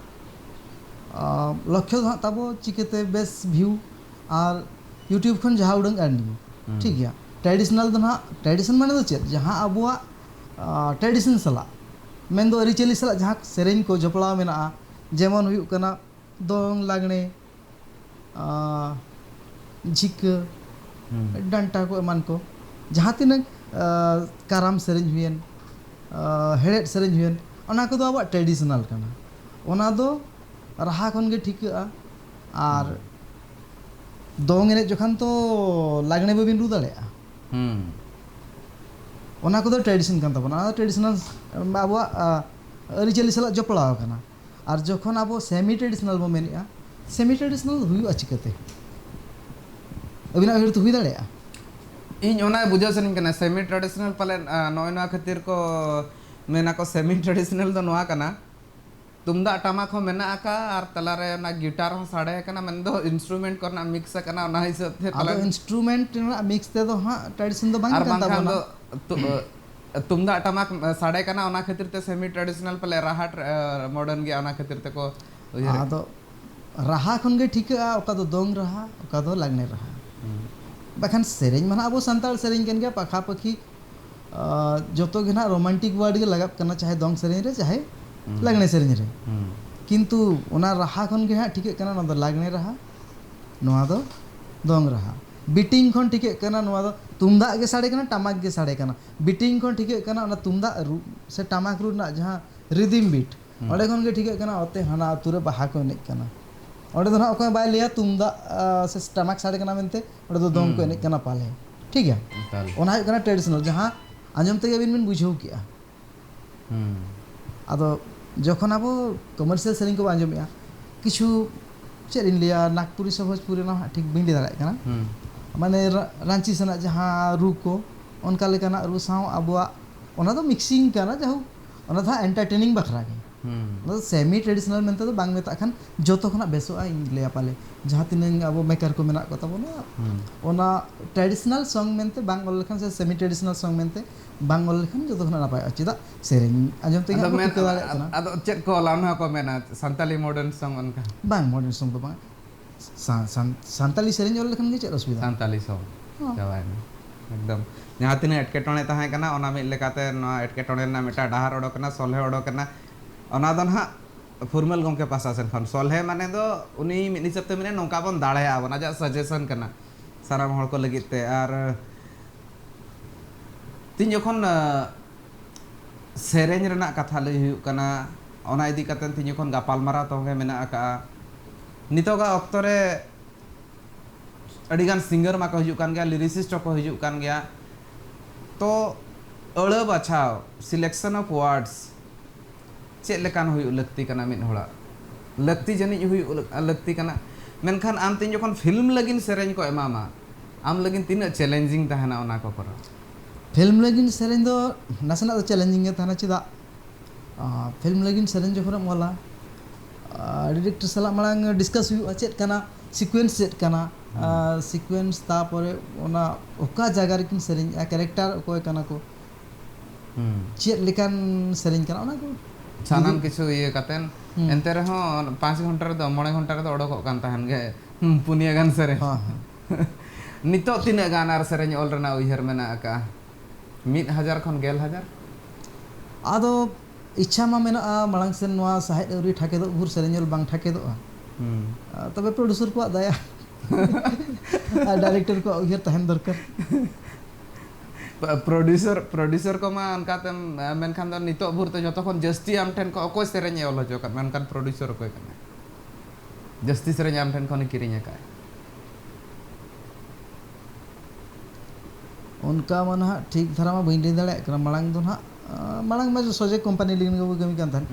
लक्ष्य तो तब चिकेते बेस व्यू और यूट्यूब खन जहाँ उड़ंग अर्निंग ठीक है ट्रेडिशनल तो ना ट्रेडिशन माने तो चेत जहाँ अबुआ ट्रेडिशन सला मेन दो अरिचली सला जहाँ सेरेंज को जपड़ा मेना जेमन हुई कना दोंग लागने झिक डंटा को एमान को जहाँ तीन काराम सेरेंज हुईन हेड़ेट सेरेंज हुईन ओना को दो अब ट्रेडिशनल कना ओना दो राहा खन गे ठिका और दोंग एने जखन तो लागने बबिन रु दाड़ेया ओना को दो ट्रेडिशन कान तबना ट्रेडिशनल अब अरिचली सला जपड़ा कना और जखन अब सेमी ट्रेडिशनल बो मेनिया सेमी ट्रेडिशनल हुई चिकाते अबिना उहर तो हुई दाड़ेया इन ओना बुझाव सनिन कना सेमी ट्रेडिशनल पाले नोय ना खातिर को मेना को सेमी ट्रेडिशनल दो नोआ कना तुमदा टमाक हो मेना का और तलारे ना गिटार हो साड़े कना मन दो इंस्ट्रूमेंट करना मिक्स कना ओना हिसाब थे पाले इंस्ट्रूमेंट ना मिक्स ते दो हां ट्रेडिशन दो बांग कान ताबना तुमदा टमाक साड़े कना ओना खातिर ते सेमी ट्रेडिशनल पाले राहा मॉडर्न गया ओना खातिर ते को हां तो राहा खन गे ठिका ओका दो दोंग रहा ओका दो लागने रहा बाखान सेरेंज माना अब सानताल सेरेंज कन गया पाखा पखी जतो गे ना रोमांटिक वर्ड गे लगाप करना चाहे दोंग सेरेंज रे चाहे लागने सेरेंज रे किंतु ओना राहा खन गे हा ठीक कना ना दो लागने रहा नोआ दो दोंग रहा बीटिंग खन ठीक कना नोआ दो तुमदा गे साड़े कना टमाक गे साड़े कना बीटिंग खन ठीक कना ओना तुमदा रू से टमाक रू ना जहां रिदम बीट ओडे खन गे ठीक कना ओते हना अतुरे बाहा को ने कना ओडे दो ना ओका बाय लिया तुमदा से टमाक साड़े कना मेनते ओडे दो दोंग को ने कना पाले ठीक है ओना है कना ट्रेडिशनल जहां आंजम ते बिन बिन बुझो किया आदो जखन अब कमर्शियल सेलिंग को आंजमया किछु चेर इन लिया नागपुरी से भोजपुरी ना ठीक बिंदी दाड़ा कना माने रांची सना जहां रू को उनका लेकना रू साव अबुआ ओना दो मिक्सिंग कना जहु ओना था एंटरटेनिंग बखरा के सेमी ट्रेडिशनल मेनते तो बांग मेता खान जोतो खना बेसो इन लिया पाले जहां तिनंग अब मेकर को मेना को तबोना ओना ट्रेडिशनल सॉन्ग मेनते बांग ओल लेखन से सेमी ट्रेडिशनल सॉन्ग मेनते बांग ओल लेखन जोतो खना नापाय चिदा सेरेंज आंजम ते को टिका दाड़े कना अदो चेक को लाना को मेना संताली मॉडर्न सॉन्ग उनका बांग मॉडर्न सॉन्ग तो बांग संताली सेरेंज ओल लेखन गे चेक असुविधा संताली सॉन्ग जवाय में एकदम जहाँ तीन एटकेटोणे तहां कना ओना मिद लेकाते नोआ एटकेटोणे ना मिटा डाहार ओडोकना सोल्हे ओडोकना ओना दो ना फुरमल गोमके पासा सेन खन सोल्हे माने दो उनी मिद हिसाब ते मिने नोंका बोन दाड़ेया बोन आजा सजेशन कना साराम हड़ को लगित ते आर तीन जखन सेरेंज रेना कथा लई हुयुक कना ओना इदी काते तीन जखन गापालमारा तोगे मेना आका नितोगा ऑक्तो रे अड़ीगान सिंगर मा को हिजुक कान गया लिरिसिस्ट को हिजुक कान गया तो अड़ बाछाव सिलेक्शन ऑफ वर्ड्स चेक लेकान हुयुक लगती कना मिद होड़ा लगती जनी हुयुक लगती कना मेनखान आम तीन जखन फिल्म लगिन सेरेंज को एमामा आम लगिन तीन चैलेंजिंग तहना ओना को करा फिल्म लगिन सेरेंज दो नासेना दो चैलेंजिंग थाना चिदा फिल्म लगिन सेरेंज जखन मोला डायरेक्टर साला मांग डिस्कस हुयुक चेक कना सीक्वेंस चेक कना सीक्वेंस तापरे ओना ओका जगह रेकिन सेरेंज कैरेक्टर ओकोय कना को चेक लेकान सेरेंज कना ओना को सानाम किछु ये कातेन एंते रहो 5 घंटा रे 9 घंटा रे ओडोक कान तहन गे पुनिया गान सेरे नितो तीना गान आर सेरेंज ऑल रना उइहर मेना का 1000 खन 10000 आदो इच्छा मा मेना मांग सेन नोआ साहित्य अउरी ठाके दो भुर सेरेंज बांग ठाके दो तबे प्रोड्यूसर को दया डायरेक्टर को उइहर तहन दरकार प्रोड्यूसर को मा अनकाते मेनखान दो नितो भुर तो जतो खन जस्ती आम ठेन को अकोय सेरेंज ऑल हजो का मेनखान प्रोड्यूसर को कने जस्ती सेरेंज आम ठेन खन किरिnya का उनका मन हा ठीक धरा मा बइन दे दाड़े कना मांग दो ना मांग में सोजे कंपनी लिन गो गमी कान थान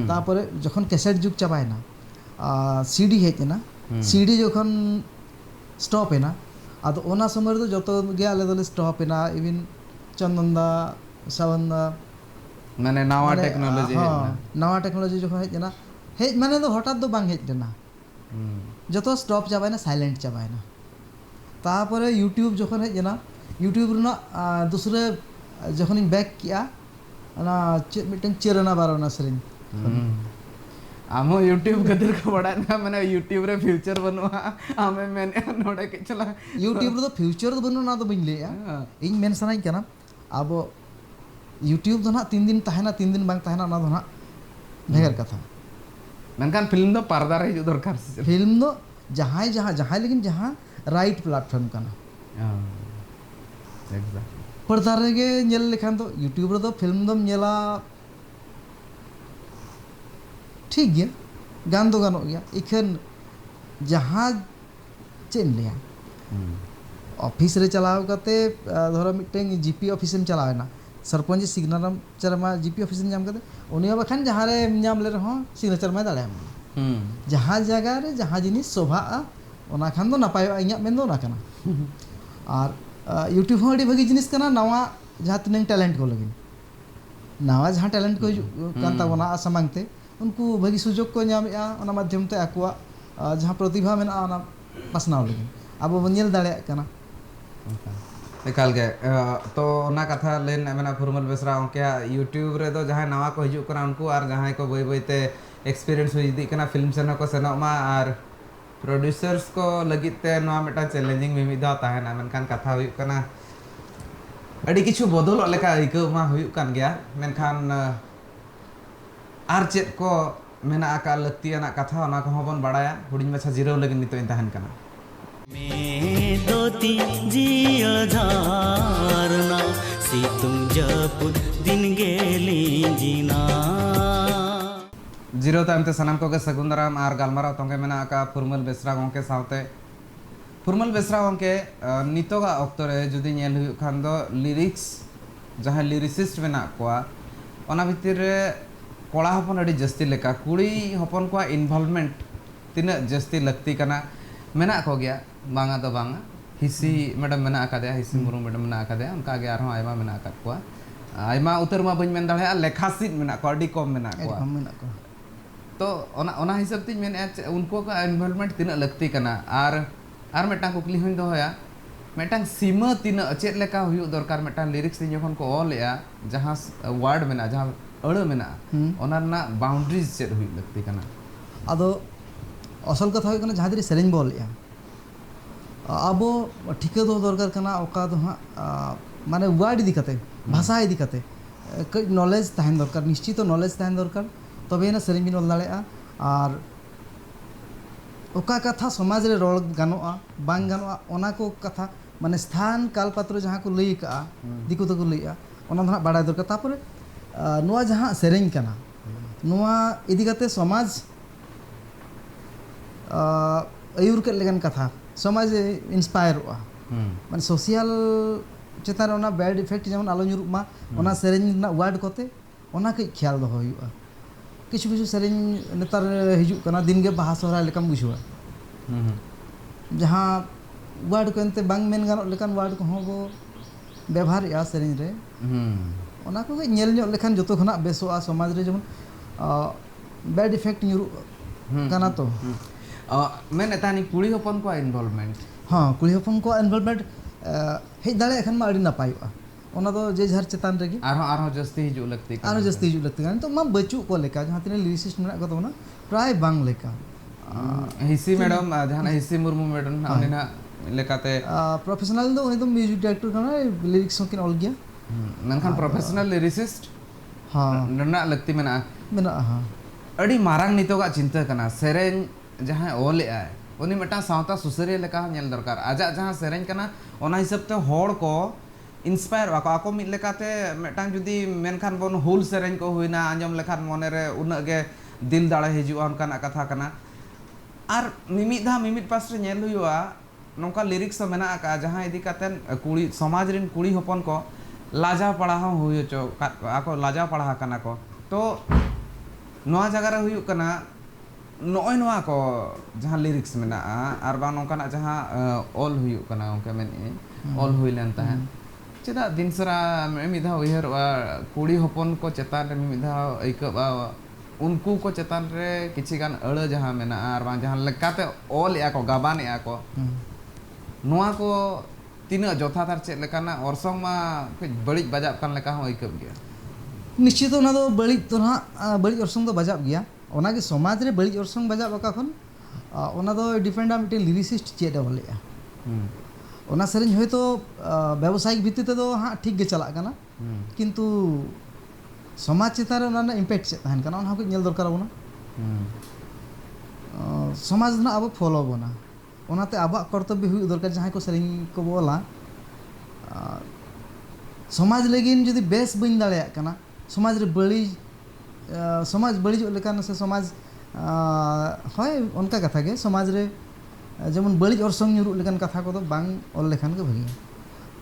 तापरे जखन कैसेट जुग चाबायना सीडी हेजना सीडी जखन स्टॉप है ना आदो ओना समय दो जतो गे आले दोले स्टॉप है ना इवन चंदनदा सावंदा माने नवा टेक्नोलॉजी है नवा टेक्नोलॉजी जखन हेजना हे माने दो हठात दो बांग हेजना जतो स्टॉप चाबायना साइलेंट चाबायना तापरे यूट्यूब जखन हेजना यूट्यूब रना दूसरे जखन इन बैक किया ना मिटन चेरना बारना सेरेंज आमो यूट्यूब गदर को बड़ा ना माने यूट्यूब रे फ्यूचर बनवा आमे मेने नोडे के चला यूट्यूब रे तो फ्यूचर तो बनु ना तो बिन लेया इन मेन सनाई कना अब यूट्यूब तो ना 3 दिन तहना 3 दिन बांग तहना ना तो ना भेगर कथा मेनखान फिल्म दो पर्दा रे हिजु दरकार फिल्म दो जहां लेकिन जहां राइट प्लेटफॉर्म कना एग्जैक्ट पर्दा रे गे नेल लेखान तो यूट्यूब रे तो फिल्म दम नेला ठीक गया गान दो गानों गया इखन जहाँ चेन लिया ऑफिस रे चलाव कते धरो मिटेंग जीपी ऑफिस में चलावे ना सरपंच सिग्नेचर चरमा जीपी ऑफिस में जाम कते उनिया बखान जहाँ रे जाम ले रहो सिग्नेचर में दाड़े जहाँ जगह रे जहाँ जिनिस शोभा ओना खान दो नपाय इया मेन दो ना कना और यूट्यूब हो अड़ी भगी जिनिस कना नवा जहाँ तिनंग टैलेंट को लगिन नवा जहाँ टैलेंट को कान ताबोना समांगते उनको भगी सुजोग को नामेआ ओना माध्यम ते आकुआ जहाँ प्रतिभा मेना ओना पासनाव लगिन अब बनेल दाड़े कना एकाल के तो ओना कथा लेन मेना फुरमल बेसरा उनके यूट्यूब रे दो जहाँ नवा को हिजु कना उनको और जहाँ को बई बईते एक्सपीरियंस हुई दी कना फिल्म सेना को सेनोमा और प्रोड्यूसर्स को लगिते नवा मेटा चैलेंजिंग मिमिदा ताहेना मेनखान कथा हुई कना अड़ी किछु बदल लेका इको मा हुई कान गया मेनखान आर चेत को मेना आका लक्तियाना कथा ओना को बन बड़ाया हुडिन माछा जिरो लगिन नितो ताहन कना में दोती जिया धारना सितुंग जपुद दिन गेली जिना जिरो तामते सनाम को के सगुंदराम आर गालमारा तोंगे मेना आका फुरमल बेसरा गोंके सावते फुरमल बेसरा गोंके नितोगा ऑक्तो रे जुदी नेल हुयु खान दो लिरिक्स जहां लिरिसिस्ट मेना कोआ ओना भितिर रे कोड़ा हपन अड़ी जस्ती लेका कुड़ी हपन को इन्वॉल्वमेंट तिना जस्ती लगती कना मेना को गया बांगा तो बांगा हिसी मैडम मेना आका दे हिसी मुरु मैडम मेना आका दे उनका गया आरो आयमा मेना आका कोआ आयमा उतर मा बइन मेन दाड़े लेखा सीट मेना को अड़ी कम मेना कोआ तो ओना हिसाब ती मेन उनको का इन्वॉल्वमेंट तिना लगती कना आर मेटा कुकली हुई दोया मेटा सीमा तिना चेत लेका हुयु दरकार मेटा लिरिक्स ती जखन को ऑलया जहां वर्ड मेना जहां अड़ मेना ओना ना बाउंड्रीज चेत हुई लगती कना आदो असल कथा हुई कना जहां दरी सेरेंज बोलया ᱟᱵᱚ ᱴᱷᱤᱠᱟᱹ ᱫᱚᱦᱚ ᱫᱚᱨᱠᱟर ᱠᱟᱱᱟ ᱚᱠᱟ ᱫᱚ ᱦᱟᱸᱜ ᱢᱟᱱᱮ ᱳয়ার্ড ᱤᱫᱤ ᱠᱟᱛᱮ ᱵᱷᱟষᱟ ᱤᱫᱤ ᱠᱟᱛᱮ ᱠᱟᱹᱡ ᱱᱚᱞᱮᱡᱽ ᱛᱟᱦᱮᱱ ᱫᱚᱨᱠᱟর নিশ্চিত ᱱᱚᱞᱮᱡᱽ ᱛᱟᱦᱮᱱ ᱫᱚᱨᱠar ᱛᱚᱵᱮᱭᱮᱱᱟ ᱥᱮᱨᱮᱧ ᱵᱤᱱ ᱚᱞ ᱫᱟᱲᱮᱭᱟᱜᱼᱟ ᱟᱨ ᱚᱠᱟ ᱠᱟᱛᱷᱟ ᱥᱚᱢᱟᱡᱽ ᱨᱮ ᱨᱚᱲ ᱜᱟᱱᱚᱜᱼᱟ ᱵᱟᱝ ᱜᱟᱱᱚᱜᱼᱟ ᱚᱱᱟ ᱠᱚ ᱠᱟᱛᱷᱟ ᱢᱟᱱᱮ ᱥᱛᱷᱟᱱ ᱠᱟᱞ ᱯᱟᱛᱨᱚ ᱡᱟᱦᱟᱸ ᱠᱚ ᱞᱟᱹᱭ ᱠᱟᱜᱼᱟ ᱫᱤᱠᱩ ᱛᱮᱠᱚ ᱞᱟᱹᱭᱮᱜᱼᱟ ᱚᱱᱟ ᱫᱚ ᱦᱟᱸᱜ ᱵᱟᱲᱟᱭ ᱫᱚᱨᱠar ᱛᱟᱯᱚᱨᱮ ᱱᱚᱣᱟ ᱡᱟᱦᱟᱸ ᱥᱮᱨᱮᱧ ᱠᱟᱱᱟ ᱱᱚᱣᱟ ᱤᱫᱤ ᱠᱟᱛᱮ ᱥᱚᱢᱟᱡᱽ ᱟᱹᱭᱩᱨ ᱠᱮᱫ ᱞᱮᱠᱟᱱ ᱠᱟᱛᱷᱟ ᱥᱚᱢᱟᱡᱽ ᱤᱱᱥᱯᱟয়াᱨᱚᱜᱼᱟ ᱢᱟᱱᱮ ᱥᱳᱥᱤᱭᱟᱞ ᱪᱮᱛᱟᱱ ᱨᱮ ᱚᱱᱟ ᱵᱮᱰ ᱤᱯᱷᱮक्ᱴ ᱡᱮᱢᱚᱱ ᱟᱞᱚ ᱧᱩᱨᱩᱜ ᱢᱟ ᱚᱱᱟ ᱥᱮᱨᱮᱧ ᱨᱮᱱᱟᱜ ওয়ার্ড ᱠᱚᱛᱮ ᱚᱱᱟ ᱠᱟᱹᱡ ᱠᱷᱮᱭᱟल ᱫᱚᱦᱚ ᱦᱩᱭᱩᱜᱼᱟ ᱠᱤᱪᱷᱩ ᱠᱤᱪᱷু ᱥᱮᱨᱮᱧ ᱱᱮᱛᱟᱨ ᱦᱤᱡᱩᱜ ᱠᱟᱱᱟ ᱫᱤᱱᱜᱮ ᱵᱟᱦᱟ ᱥᱚᱦᱨᱟᱭ ᱞᱮᱠᱟᱢ ᱵᱩᱡᱷᱟᱹᱣᱟ ᱡᱟᱦᱟᱸ ওয়ার্ড ᱠᱚ ᱮᱱᱛᱮ ᱵᱟᱝ ᱢᱮᱱ ᱜᱟᱱᱚᱜ ᱞᱮᱠᱟᱱ ওয়ার্ড ᱠᱚᱦᱚᱸ ᱵᱚ ᱵᱮᱵᱚᱦᱟᱨᱮᱜᱼᱟ ᱥᱮᱨᱮᱧ ᱨᱮ ᱚᱱᱟ ᱠᱚᱜᱮ ᱧᱮᱞ ᱧᱚᱜ ᱞᱮᱠᱷᱟᱱ ᱡᱚᱛᱚ ᱠᱷᱚᱱᱟᱜ ᱵᱮᱥᱚᱜᱼᱟ ᱥᱚᱢᱟᱡᱽ ᱨᱮ ᱡᱮᱢᱚᱱ ᱵᱮᱰ ᱤᱯᱷᱮक्ᱴ ᱧᱩᱨᱩᱜ ᱠᱟᱱᱟ ᱛᱚ ᱢᱮᱱ ᱮᱛᱟᱱᱤ ᱠᱩᱲᱤ ᱦᱚᱯᱚᱱ ᱠᱚ ᱤᱱভᱚᱞভᱢᱮᱱᱴ ᱦᱚᱸ ᱠᱩᱲᱤ ᱦᱚᱯᱚन ᱠᱚ ᱤᱱভᱚᱞভᱢᱮᱱᱴ ᱦᱮᱡ ᱫᱟᱲᱮᱭᱟᱜ ᱠᱷᱟᱱ ᱢᱟ ᱟᱹᱰᱤ ᱱᱟᱯᱟᱭᱚᱜᱼᱟ ᱚᱱᱟ ᱫᱚ ᱡᱮ ᱡᱷᱟᱨ ᱪᱮᱛᱟᱱ ᱨᱮᱜᱮ ᱟᱨᱦᱚᱸ ᱡᱟᱹᱥᱛᱤ ᱦᱤᱡᱩᱜ ᱞᱟᱹᱠᱛᱤ ᱠᱟᱱᱟ ᱟᱨᱦᱚᱸ ᱡᱟᱹᱥᱛᱤ ᱦᱤᱡᱩᱜ ᱞᱟᱹᱠᱛᱤ ᱠᱟᱱᱟ ᱱᱤᱛᱚᱜ ᱢᱟ ᱵᱟᱹᱪᱩᱜ ᱠᱚ ᱞᱮᱠᱟ ᱡᱟᱦᱟᱸ ᱛᱤᱱᱟᱹᱜ ᱞᱤरिᱥᱤᱥᱴ ᱢᱮᱱᱟᱜ ᱠᱚ ᱛᱟᱵᱚᱱᱟ ᱯᱨᱟᱭ ᱵᱟᱝ ᱞᱮᱠᱟ હિસી મેડમ જહાના હિસી મુર્મુ મેડમ ઉનીના લેકાતે प्रोफेशनल दो उनी तो म्यूजिक डायरेक्टर कना लिरिक्स होकिन ऑल गया मेनखान प्रोफेशनल लिरिसिस्ट हाँ रना लगती मेना मेना हाँ अड़ी मारांग नितोगा चिंता कना सेरेन जहां ओले आए उनी मेटा सावता सुसरिया लेका नेल दरकार आजा जहां सेरेन कना ओना हिसाब ते होड़ को इंस्पायर वाको आको मिद लेकाते मेटांग जुदी मेनखान बोन हुल सेरेन को हुइना आंजम लेखान मने रे उना गे दिल दाड़े हिजुआ उनकाना कथा कना आर मिमिद पास रे नेल हुआ नौका लिरिक्स मेना का जहां इदी कातेन कुड़ी समाज रिन कुड़ी हपन को लाजा पढ़ा हुई चो आको लाजा पढ़ा कना को तो नोआ जगह रे हुई कना नॉय नोआ को जहां लिरिक्स मेना आर बा नौकाना जहां ऑल हुई कना ओके मेन ऑल हुई लेन ताहन चेदा दिनसरा मिधा उयहर कुड़ी हपन को चेतान रे मिधा आइकबा उनको को चेतान रे किछि गान अड़ जहां मेना आर बा जहां लेकाते ऑल या को गाबान या को नोआ को तीना जथाथार चेक लेकाना ऑर्सोंग मा कुछ बड़ी बजाब कान लेका हो आइकब गया निश्चित ओना दो बड़ी तो ना बड़ी ऑर्सोंग दो बजाब गया ओना के समाज रे बड़ी ऑर्सोंग बजाब का खन ओना दो डिपेंड आ मिटे लिरिसिस्ट चेक बोलेया ओना सेरेन होयतो व्यावसायिक भित्ति ते दो हां ठीक गे चला कना किंतु समाज चेतान रे ओना इम्पैक्ट चेक ताहन कना ओना को नेल दरकार बोना समाज ना अब फॉलो बोना ओनाते आबा कर्तव्य हुई दरकार जहां को सेरेन को बोला समाज लेगिन जदि बेस बइन दाड़िया कना समाज रे बड़ी समाज बड़ी लेकान से समाज হয় उनका कथा के समाज रे जेमन बड़ी ऑर्सोंग ᱧᱩᱨᱩᱜ लेकान कथा को तो बांग ऑल लेखान के भागी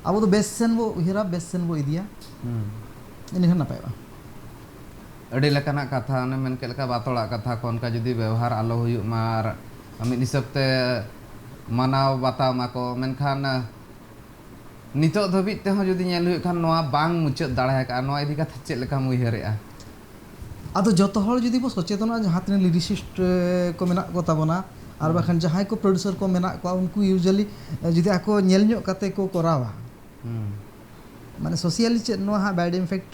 अब तो बेस सेन बो उहिरा बेस सेन बो इदिया इनि खन नापायबा अड़ी लेकाना कथा ने मेन के लेका बातोड़ा कथा को उनका जदि व्यवहार आलो हुई मार अमित हिसाबते मानाव बाताव माको मेनखान नितो धबित ते हो जदि नेल हुई खान नोआ बांग मुचाद दाड़ा का नोआ इदी कथा चेक लेका मुइहरेआ आदो जतो हर जदि बो सचेतन जहां तिन लिरिसिस्ट को मेना को ताबना आर बाखान जहां को प्रोड्यूसर को मेना को उनको यूजुअली जदि आको नेल ᱧᱚᱜ कते को करावा माने सोशली चेक नो हा बैड इम्पैक्ट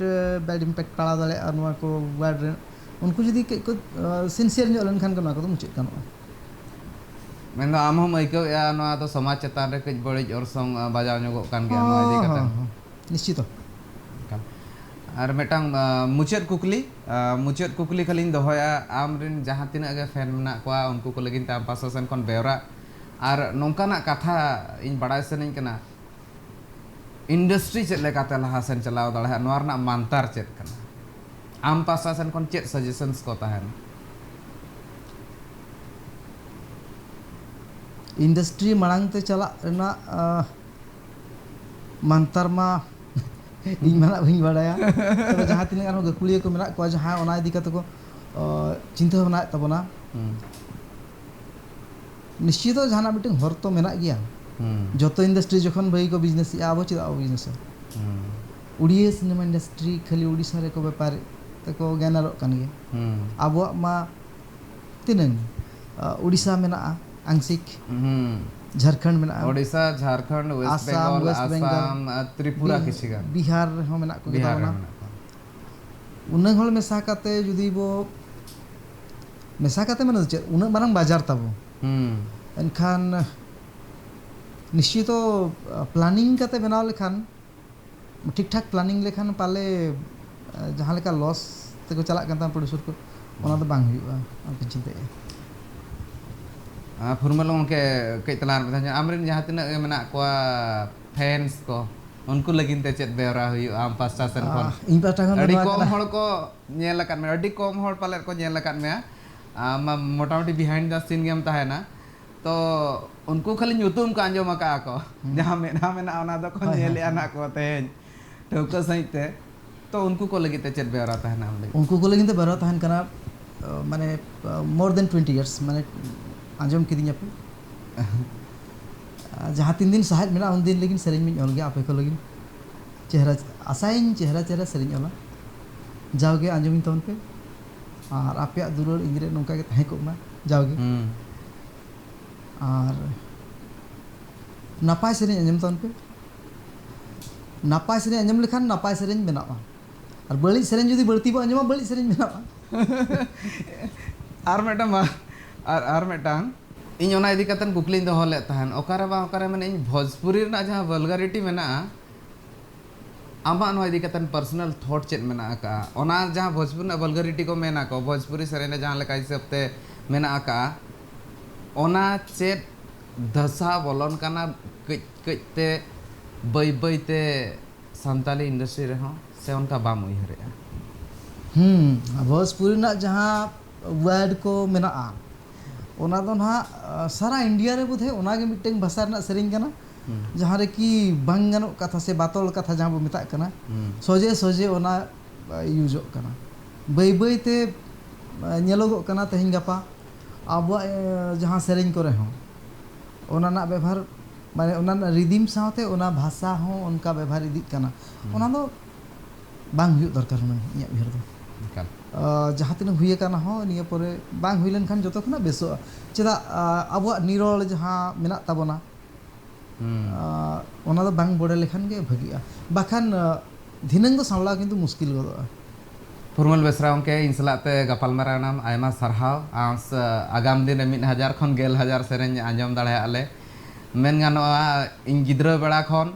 पड़ा दाले नोआ को वर्ड रे उनको जदि को सिंसियर ᱧᱚᱜ लन खान को ना को मुचाद कानो मेन आम हम आइकव या नोआ तो समाज चेतान रे कज बड़ी ऑर्सोंग बजाव ᱧᱚᱜᱚᱜ कान गया नोआ इदी कथा निश्चित और मेटांग मुचाद कुकली खाली दोहया आम रिन जहां तिना गे फैन मेना को उनको को लगिन ताम पासोसन कोन बेवरा और नोंकाना कथा इन बड़ाय सनिन कना इंडस्ट्री चेक लेकाते लहा सेन चलाव दाड़ा नोआ रना मानतार चेक कना आम पासोसन कोन चेक सजेशंस को ताहन इंडस्ट्री मांग ते चला रेना मानतार मा इन माना भई बाड़ाया तो जहां तिना गानो गकुलिया को मेना को जहां ओना इदी कते को चिंता भावना तबना निश्चित जहां मिटिंग हर तो मेना गया जतो इंडस्ट्री जखन भई को बिजनेस या आबो चिदा बिजनेस उड़िया सिनेमा इंडस्ट्री खाली ओडिसा रे को व्यापार तको ज्ञानरो कान गया आबो मा तिनन ओडिसा मेना आंशिक झारखंड में ओडिशा झारखंड वेस्ट बंगाल आसाम त्रिपुरा किसिगा बिहार हो मेना को गेतावना उन हल मेसा काते जुदी बो मेसा काते माने उन मारंग बाजार ताबो एनखान निश्चित तो प्लानिंग करते बनाव लेखान ठीक ठाक प्लानिंग लेखान पाले जहाँ लेका लॉस ते को चला करता प्रोड्यूसर को ओना तो बांग हुआ आप चिंता फुरमल उनके कई तलान में आमरिन जहाँ तिना मेना को फैंस को उनको लगिन ते चेत बेरा हुई आम पास्टा सेन कोन इन पाटा खन अड़ी कम हड़ को नेल लकन में अड़ी कम हड़ पाले को नेल लकन में आम मोटामोटी बिहाइंड द सीन गेम ताहेना तो उनको खाली ᱧᱩᱛᱩᱢ का अंजम का को जहाँ मेना मेना ओना दो को नेल आना को तेज ठोका सहिते तो उनको को लगी ते चेत बेरा ताहेना उनको को लगिन ते बेरा ताहन कना माने मोर देन 20 इयर्स माने आंजम किदिnya पे जहाँ 3 दिन साहेब मेना उन दिन लेकिन सेरेंज में ओल गया आपे को लगिन चेहरा आसाइन चेहरा चेहरा सेरेंज ओला जाओगे आंजम तोन पे और आपे दुरर इंगरे नोका के तहे को मा जाओगे और नापाय सेरेंज आंजम तोन पे नापाय सेरेंज आंजम लेखान नापाय सेरेंज बनावा और बड़ी सेरेंज जुदी बढ़ती बो आंजमा बड़ी सेरेंज बनावा और मेटांग इन ओना इदी कतन कुकली दोहो ले तहन ओकारे बा ओकारे माने इन भोजपुरी ना जहां वल्गरिटी मेना आमा नो इदी कतन पर्सनल थॉट चेत मेना का ओना जहां भोजपुरी ना वल्गरिटी को मेना को भोजपुरी सरेने जहां लेका हिसाब ते मेना का ओना चेत दशा बोलन काना कते बई बई ते संताली इंडस्ट्री रे हो से उनका बाम उइहरे भोजपुरी ना जहाँ वर्ड को मेना ओना दो ना सारा इंडिया रे बुधे ओना के मिटeng भाषा रना सेरिंग कना जहाँ रे की बांग गानो कथा से बातोल कथा जहाँ बो मिता कना सोजे सोजे ओना यूज कना बई बई ते नेलोगो कना तेहिं गापा अब जहाँ सेरिंग करे हो ओना ना व्यवहार माने ओना ना रिदिम साथे ओना भाषा हो उनका व्यवहार इदी कना ओना दो बांग हुई दरकार मन इया बिहर दो जहाँ तीन हुई काना हो निया परे बांग हुई लेन खान जतो खना बेसो चेदा अब निरोल जहाँ मेना ताबोना ओना दो बांग बड़े लेखान के भगिया बाखान धिनंग दो सामला किंतु मुश्किल गदो फुरमल बेसरा उनके इंसलाते गपालमारा नाम आयमा सरहाव आस आगाम दिन 1000 खन 10000 सेरेंज आंजम दाड़े आले मेन गानोआ इन गिद्रा बेड़ा खन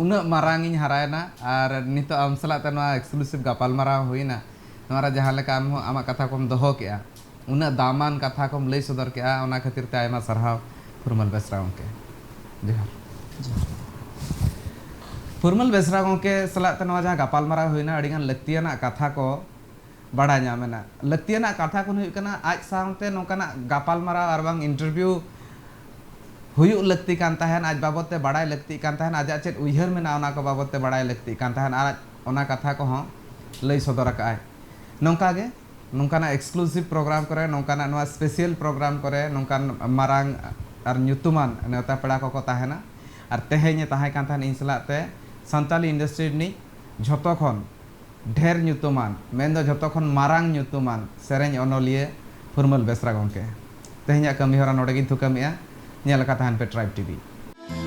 उना मारांग इन हरायना और नितो आम सलाते नोआ एक्सक्लूसिव गपालमारा हुईना नोरा जहाँ लेका आम आमा कथा कोम दोहो केआ उना दामान कथा कोम लई सदर केआ ओना खातिर ते आयमा सरहाव फुरमल बेसरा उनके जोहार फुरमल बेसरा उनके सलाते नोआ जहाँ गपालमारा हुईना अडिगान लक्तियाना कथा को बड़ा नामेना लक्तियाना कथा को हुई कना आज साउंते नोकाना गपालमारा और बांग इंटरव्यू हुयुग लगती कान तहन आज बाबते बड़ाई लगती कान तहन आज चेत उइहर मेना ओना को बाबते बड़ाई लगती कान तहन आज ओना कथा को हो लई सदर काय नोंका गे नोंकाना एक्सक्लूसिव प्रोग्राम करे नोंकाना नोआ स्पेशल प्रोग्राम करे नोंकान मारांग और न्युतुमान नेता पेड़ा को तहना और तेहेñ ताहे कान तहन इन सलाते संताली इंडस्ट्री नि झतो खन ढेर न्युतुमान मेन दो झतो खन मारांग न्युतुमान सेरेñ ओनोलिए फुरमल बेसरा गंके तेहेñ कमी हरा नोडे गिन थुकामिया नेल का तहन पे ट्राइब टीवी।